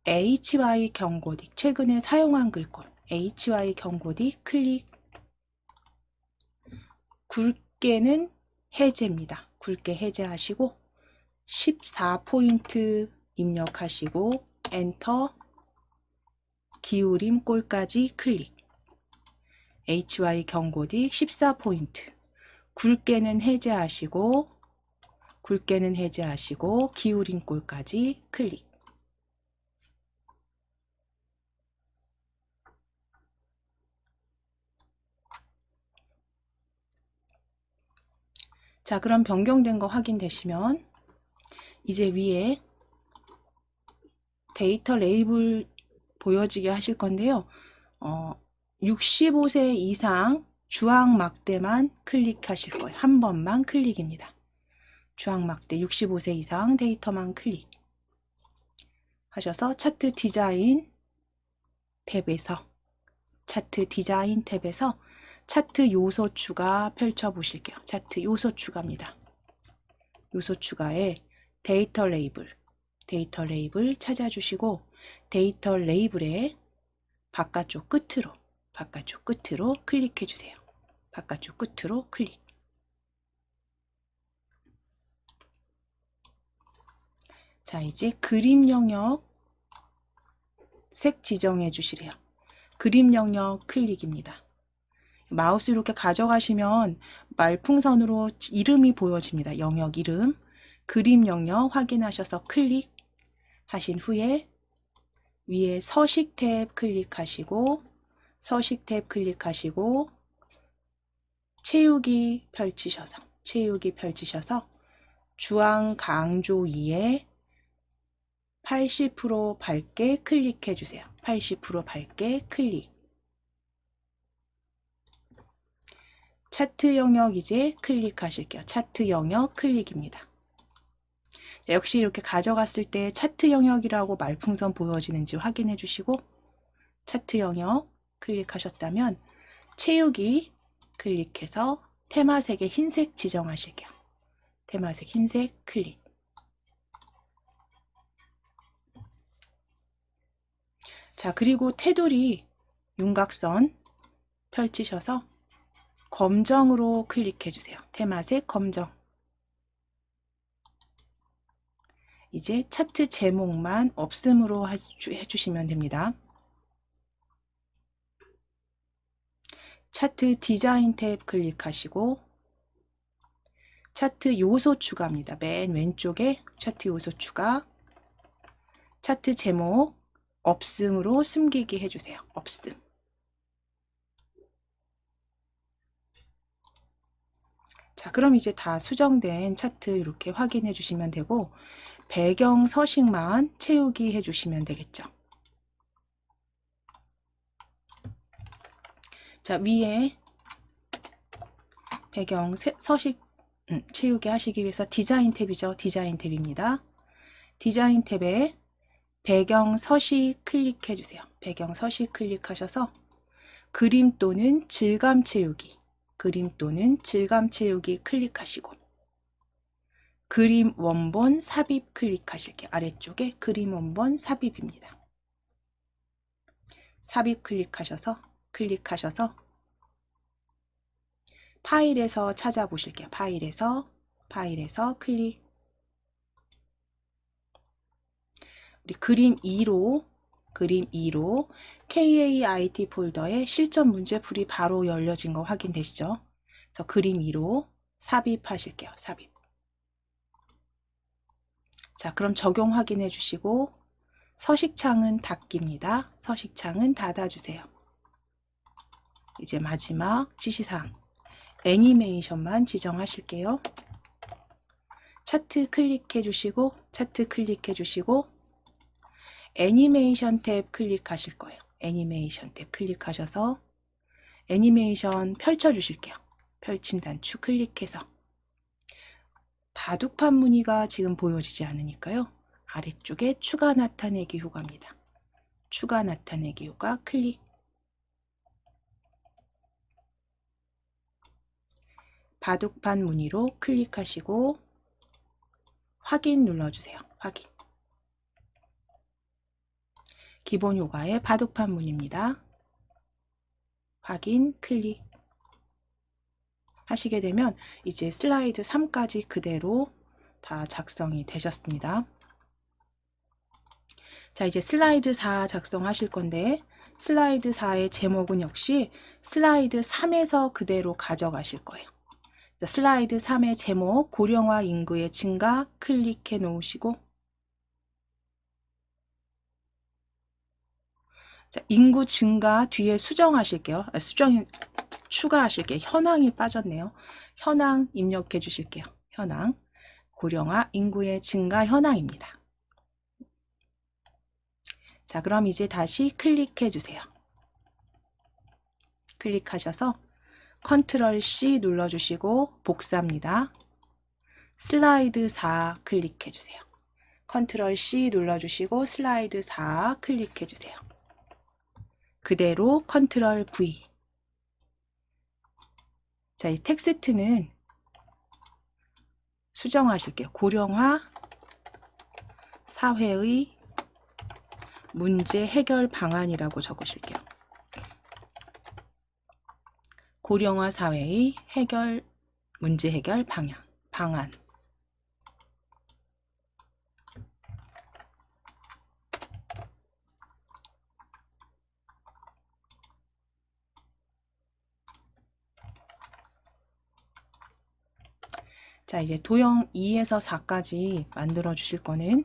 HY 경고딕, 최근에 사용한 글꼴 HY 경고딕 클릭. 굵게는 해제입니다. 굵게 해제하시고 14포인트 입력하시고 엔터. 기울임 꼴까지 클릭. HY 경고딕 14포인트. 굵게는 해제하시고 기울임 꼴까지 클릭. 자, 그럼 변경된 거 확인되시면 이제 위에 데이터 레이블 보여지게 하실 건데요. 65세 이상 주황 막대만 클릭하실 거예요. 한 번만 클릭입니다. 주황 막대 65세 이상 데이터만 클릭 하셔서 차트 디자인 탭에서 차트 요소 추가 펼쳐 보실게요. 차트 요소 추가입니다. 요소 추가에 데이터 레이블 찾아주시고 데이터 레이블에 바깥쪽 끝으로 클릭해 주세요. 바깥쪽 끝으로 클릭. 자, 이제 그림 영역 색 지정해 주시래요. 그림 영역 클릭입니다. 마우스 이렇게 가져가시면 말풍선으로 이름이 보여집니다. 영역 이름. 그림 영역 확인하셔서 클릭 하신 후에 위에 서식 탭 클릭하시고 채우기 펼치셔서 주황 강조 위에 80% 밝게 클릭해 주세요. 80% 밝게 클릭. 차트 영역 이제 클릭하실게요. 차트 영역 클릭입니다. 역시 이렇게 가져갔을 때 차트 영역이라고 말풍선 보여지는지 확인해 주시고 차트 영역 클릭하셨다면 채우기 클릭해서 테마색의 흰색 지정하실게요. 테마색 흰색 클릭. 자, 그리고 테두리 윤곽선 펼치셔서 검정으로 클릭해 주세요. 테마색 검정. 이제 차트 제목만 없음으로 해주시면 됩니다. 차트 디자인 탭 클릭하시고 차트 요소 추가입니다. 맨 왼쪽에 차트 요소 추가. 차트 제목 없음으로 숨기기 해주세요. 없음. 자, 그럼 이제 다 수정된 차트 이렇게 확인해 주시면 되고 배경 서식만 채우기 해주시면 되겠죠. 자, 위에 배경 서식 채우기 하시기 위해서 디자인 탭이죠. 디자인 탭입니다. 디자인 탭에 배경 서식 클릭해 주세요. 배경 서식 클릭하셔서 그림 또는 질감 채우기 클릭하시고 그림 원본 삽입 클릭하실게요. 아래쪽에 그림 원본 삽입입니다. 삽입 클릭하셔서 파일에서 찾아보실게요. 파일에서 클릭. 우리 그림 2로 KAIT 폴더에 실전 문제풀이 바로 열려진 거 확인되시죠? 그래서 그림 2로 삽입하실게요. 삽입. 자, 그럼 적용 확인해 주시고 서식창은 닫기입니다. 서식창은 닫아주세요. 이제 마지막 지시사항 애니메이션만 지정하실게요. 차트 클릭해 주시고 애니메이션 탭 클릭하실 거예요. 애니메이션 탭 클릭하셔서 애니메이션 펼쳐 주실게요. 펼침 단추 클릭해서 바둑판 무늬가 지금 보여지지 않으니까요. 아래쪽에 추가 나타내기 효과입니다. 추가 나타내기 효과 클릭. 바둑판 무늬로 클릭하시고 확인 눌러주세요. 확인. 기본 효과의 바둑판 무늬입니다. 확인 클릭 하시게 되면 이제 슬라이드 3까지 그대로 다 작성이 되셨습니다. 자, 이제 슬라이드 4 작성하실 건데 슬라이드 4의 제목은 역시 슬라이드 3에서 그대로 가져가실 거예요. 자, 슬라이드 3의 제목 고령화 인구의 증가 클릭해 놓으시고 자, 인구 증가 뒤에 수정하실게요. 추가하실게요. 현황이 빠졌네요. 현황 입력해 주실게요. 현황 고령화 인구의 증가 현황입니다. 자, 그럼 이제 다시 클릭해 주세요. 클릭하셔서 컨트롤 C 눌러주시고 복사합니다. 슬라이드 4 클릭해 주세요. 컨트롤 C 눌러주시고 슬라이드 4 클릭해 주세요. 그대로 컨트롤 V. 자, 이 텍스트는 수정하실게요. 고령화 사회의 문제 해결 방안이라고 적으실게요. 고령화 사회의 문제 해결 방안. 자, 이제 도형 2에서 4까지 만들어 주실 거는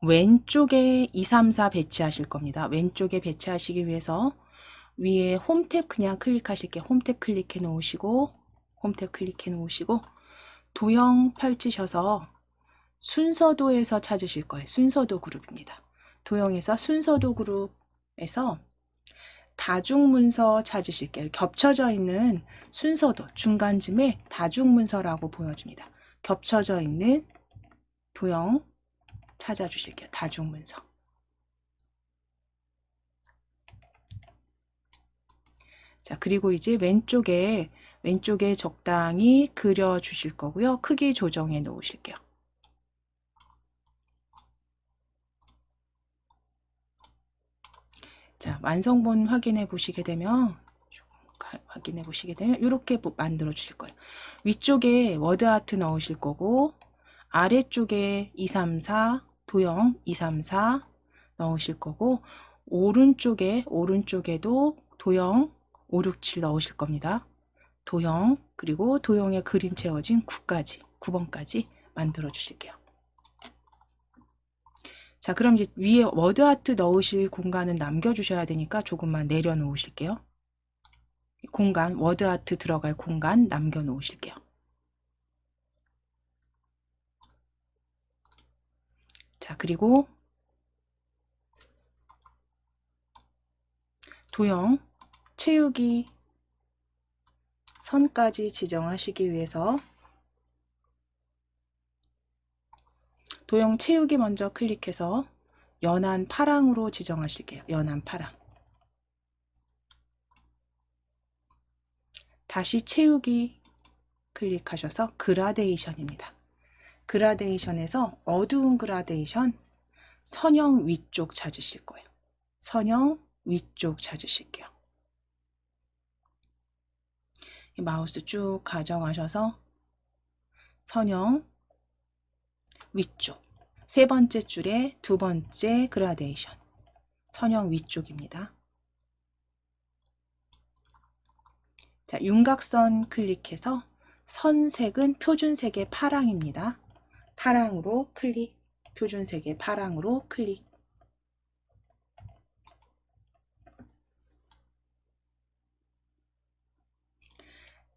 왼쪽에 2, 3, 4 배치하실 겁니다. 왼쪽에 배치하시기 위해서 위에 홈 탭 그냥 클릭하실게요. 홈 탭 클릭해 놓으시고 도형 펼치셔서 순서도에서 찾으실 거예요. 순서도 그룹입니다. 도형에서 순서도 그룹에서 다중문서 찾으실게요. 겹쳐져 있는 순서도 중간쯤에 다중문서라고 보여집니다. 겹쳐져 있는 도형 찾아주실게요. 다중문서. 자, 그리고 이제 왼쪽에 적당히 그려 주실 거고요. 크기 조정해 놓으실게요. 자, 완성본 확인해 보시게 되면 이렇게 만들어 주실 거예요. 위쪽에 워드 아트 넣으실 거고 아래쪽에 2, 3, 4 도형 2, 3, 4 넣으실 거고 오른쪽에도 도형 5, 6, 7 넣으실 겁니다. 도형 그리고 도형에 그림 채워진 9번까지 만들어 주실게요. 자, 그럼 이제 위에 워드 아트 넣으실 공간은 남겨주셔야 되니까 조금만 내려놓으실게요. 워드 아트 들어갈 공간 남겨놓으실게요. 자, 그리고 도형 채우기 선까지 지정하시기 위해서 도형 채우기 먼저 클릭해서 연한 파랑으로 지정하실게요. 연한 파랑. 다시 채우기 클릭하셔서 그라데이션입니다. 그라데이션에서 어두운 그라데이션 선형 위쪽 찾으실 거예요. 선형 위쪽 찾으실게요. 마우스 쭉 가져가셔서 선형 위쪽 세 번째 줄에 두 번째 그라데이션 선형 위쪽입니다. 자, 윤곽선 클릭해서 선색은 표준색의 파랑입니다. 파랑으로 클릭, 표준색의 파랑으로 클릭.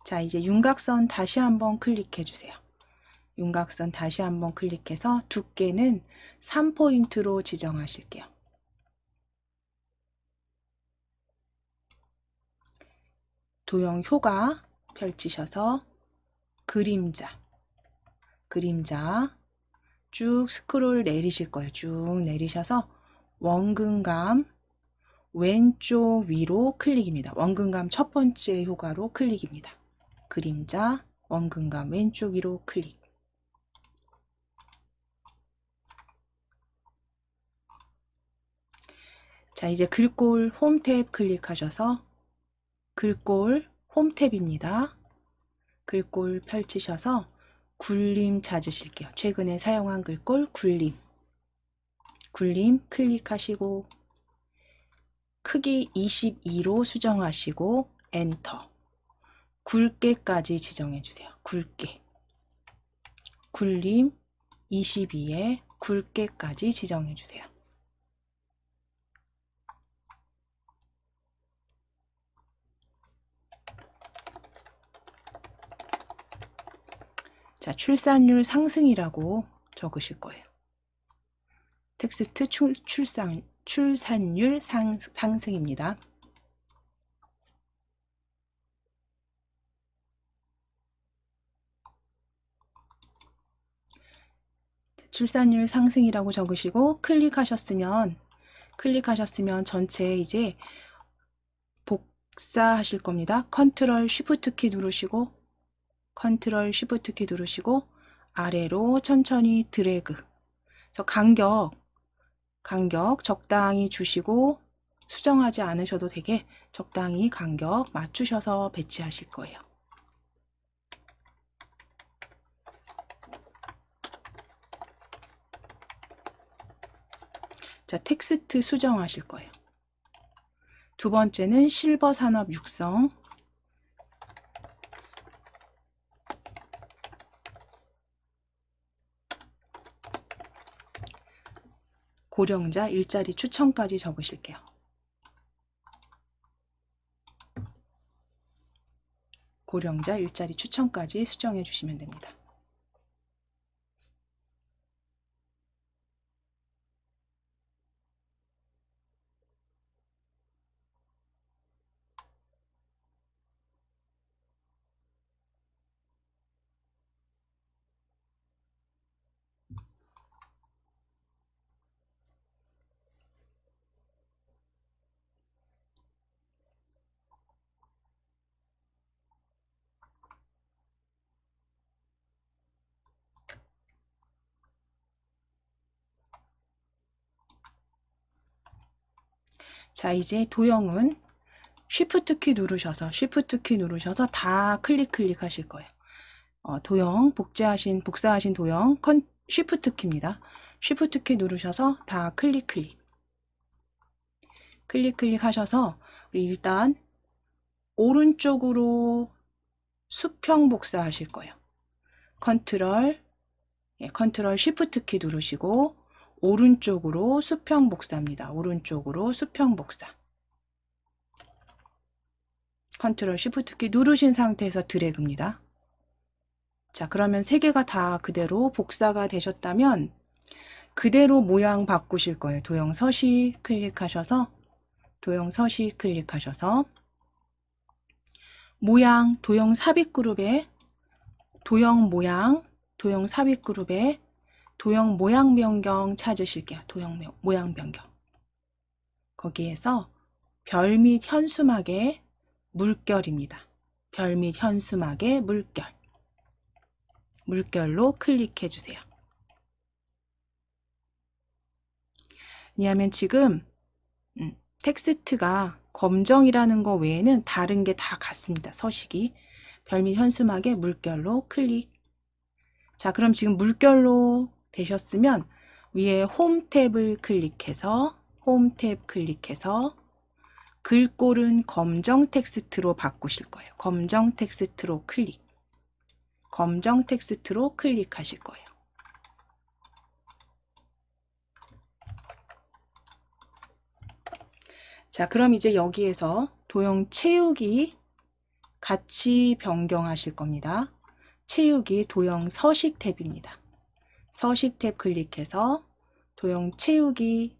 자, 이제 윤곽선 다시 한번 클릭해 주세요. 윤곽선 다시 한번 클릭해서 두께는 3포인트로 지정하실게요. 도형 효과 펼치셔서 그림자 쭉 스크롤 내리실 거예요. 쭉 내리셔서 원근감 왼쪽 위로 클릭입니다. 원근감 첫 번째 효과로 클릭입니다. 그림자 원근감 왼쪽 위로 클릭. 자, 이제 글꼴 홈 탭 클릭하셔서 글꼴 홈 탭입니다. 글꼴 펼치셔서 굴림 찾으실게요. 최근에 사용한 글꼴 굴림 클릭하시고 크기 22로 수정하시고 엔터. 굵게까지 지정해 주세요. 굵게. 굴림 22에 굵게까지 지정해 주세요. 자, 출산율 상승이라고 적으실 거예요. 텍스트 출산율 상승입니다. 출산율 상승이라고 적으시고 클릭하셨으면 전체 이제 복사하실 겁니다. 컨트롤 쉬프트 키 누르시고 아래로 천천히 드래그. 그래서 간격 적당히 주시고 수정하지 않으셔도 되게 적당히 간격 맞추셔서 배치하실 거예요. 자, 텍스트 수정하실 거예요. 두 번째는 실버 산업 육성. 고령자 일자리 추천까지 적으실게요. 고령자 일자리 추천까지 수정해 주시면 됩니다. 자, 이제 도형은 쉬프트 키 누르셔서 다 클릭하실 거예요. 도형 복사하신 도형 쉬프트 키입니다. 쉬프트 키 누르셔서 다 클릭 하셔서 우리 일단 오른쪽으로 수평 복사하실 거예요. 컨트롤 쉬프트 키 누르시고 오른쪽으로 수평 복사입니다. 오른쪽으로 수평 복사. 컨트롤 쉬프트 키 누르신 상태에서 드래그입니다. 자, 그러면 세 개가 다 그대로 복사가 되셨다면 그대로 모양 바꾸실 거예요. 도형 서식 클릭하셔서 모양 도형 삽입 그룹에 도형 삽입 그룹에 도형 모양 변경 찾으실게요. 도형 모양 변경. 거기에서 별 및 현수막의 물결입니다. 별 및 현수막의 물결로 클릭해 주세요. 왜냐하면 지금 텍스트가 검정이라는 거 외에는 다른 게 다 같습니다. 서식이. 별 및 현수막의 물결로 클릭. 자, 그럼 지금 물결로 되셨으면 위에 홈 탭을 클릭해서 글꼴은 검정 텍스트로 바꾸실 거예요. 검정 텍스트로 클릭하실 거예요. 자, 그럼 이제 여기에서 도형 채우기 같이 변경하실 겁니다. 채우기 도형 서식 탭입니다. 서식 탭 클릭해서 도형 채우기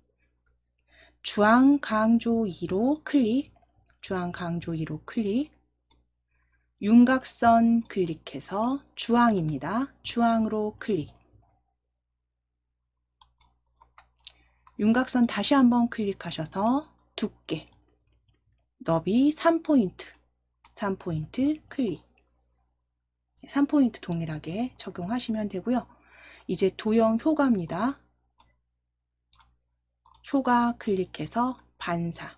주황 강조 2로 클릭. 윤곽선 클릭해서 주황입니다. 주황으로 클릭. 윤곽선 다시 한번 클릭하셔서 두께, 너비 3포인트, 3포인트 클릭. 3포인트 동일하게 적용하시면 되고요. 이제 도형 효과입니다. 효과 클릭해서 반사,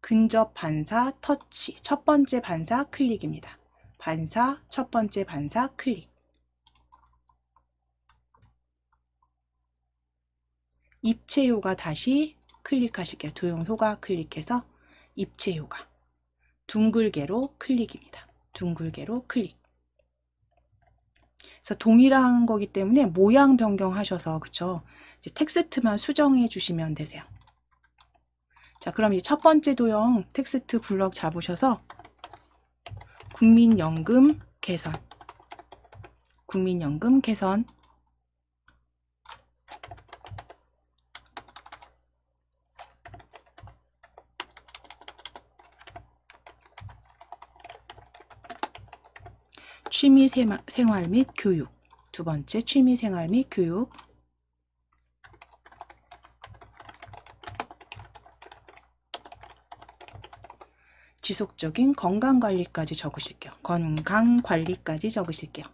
근접 반사 터치, 첫 번째 반사 클릭입니다. 반사, 첫 번째 반사 클릭. 입체 효과 다시 클릭하실게요. 도형 효과 클릭해서 입체 효과. 둥글게로 클릭입니다. 둥글게로 클릭. 그래서 동일한 거기 때문에 모양 변경하셔서, 그쵸? 이제 텍스트만 수정해 주시면 되세요. 자, 그럼 이제 첫 번째 도형 텍스트 블럭 잡으셔서 국민연금 개선. 국민연금 개선. 취미생활 및 교육. 두 번째, 취미생활 및 교육. 지속적인 건강관리까지 적으실게요. 건강관리까지 적으실게요.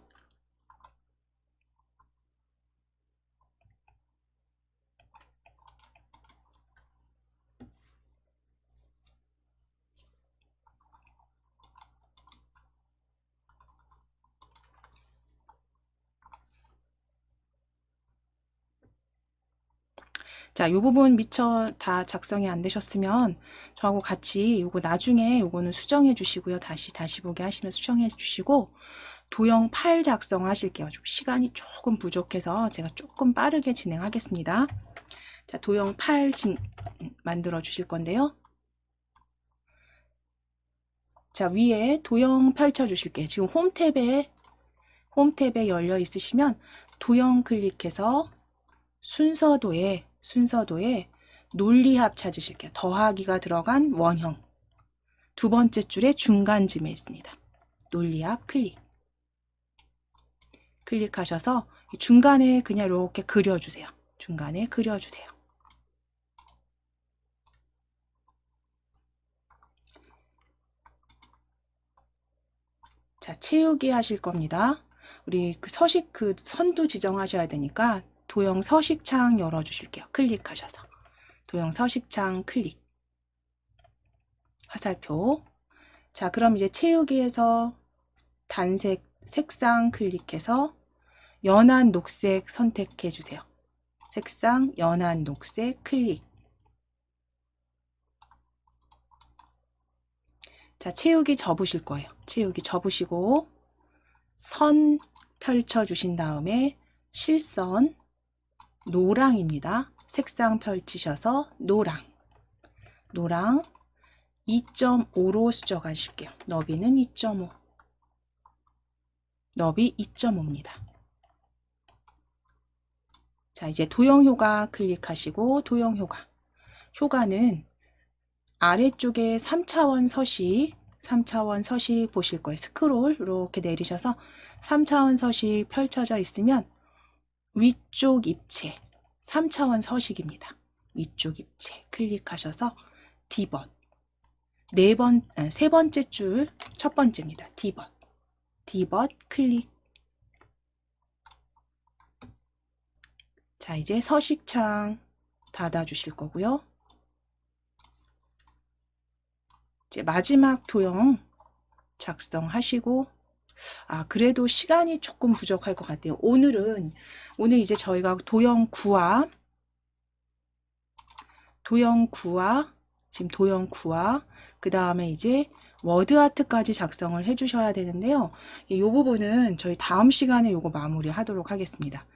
자, 이 부분 미처 다 작성이 안 되셨으면 저하고 같이 요거 나중에 요거는 수정해 주시고요. 다시 보기 하시면 수정해 주시고 도형 파일 작성하실게요. 좀 시간이 조금 부족해서 제가 조금 빠르게 진행하겠습니다. 자, 도형 파일 만들어 주실 건데요. 자, 위에 도형 펼쳐 주실게요. 지금 홈탭에 열려 있으시면 도형 클릭해서 순서도에 논리합 찾으실게요. 더하기가 들어간 원형. 두 번째 줄에 중간쯤에 있습니다. 논리합 클릭. 클릭하셔서 중간에 그냥 이렇게 그려주세요. 중간에 그려주세요. 자, 채우기 하실 겁니다. 우리 그 서식 그 선도 지정하셔야 되니까 도형 서식창 열어주실게요. 클릭하셔서 도형 서식창 클릭. 화살표. 자, 그럼 이제 채우기에서 단색 색상 클릭해서 연한 녹색 선택해 주세요. 색상 연한 녹색 클릭. 자, 채우기 접으실 거예요. 채우기 접으시고 선 펼쳐 주신 다음에 실선 노랑입니다. 색상 펼치셔서 노랑 2.5로 수정하실게요. 너비는 2.5, 너비 2.5입니다. 자, 이제 도형 효과 클릭하시고 도형 효과는 아래쪽에 3차원 서식 보실 거예요. 스크롤 이렇게 내리셔서 3차원 서식 펼쳐져 있으면 위쪽 입체 3차원 서식입니다. 위쪽 입체 클릭하셔서 D번 세 번째 줄 첫 번째입니다. D번 클릭. 자, 이제 서식창 닫아 주실 거고요. 이제 마지막 도형 작성하시고, 그래도 시간이 조금 부족할 것 같아요. 오늘 이제 저희가 도형 구화, 그 다음에 이제 워드 아트까지 작성을 해 주셔야 되는데요. 이 부분은 저희 다음 시간에 요거 마무리 하도록 하겠습니다.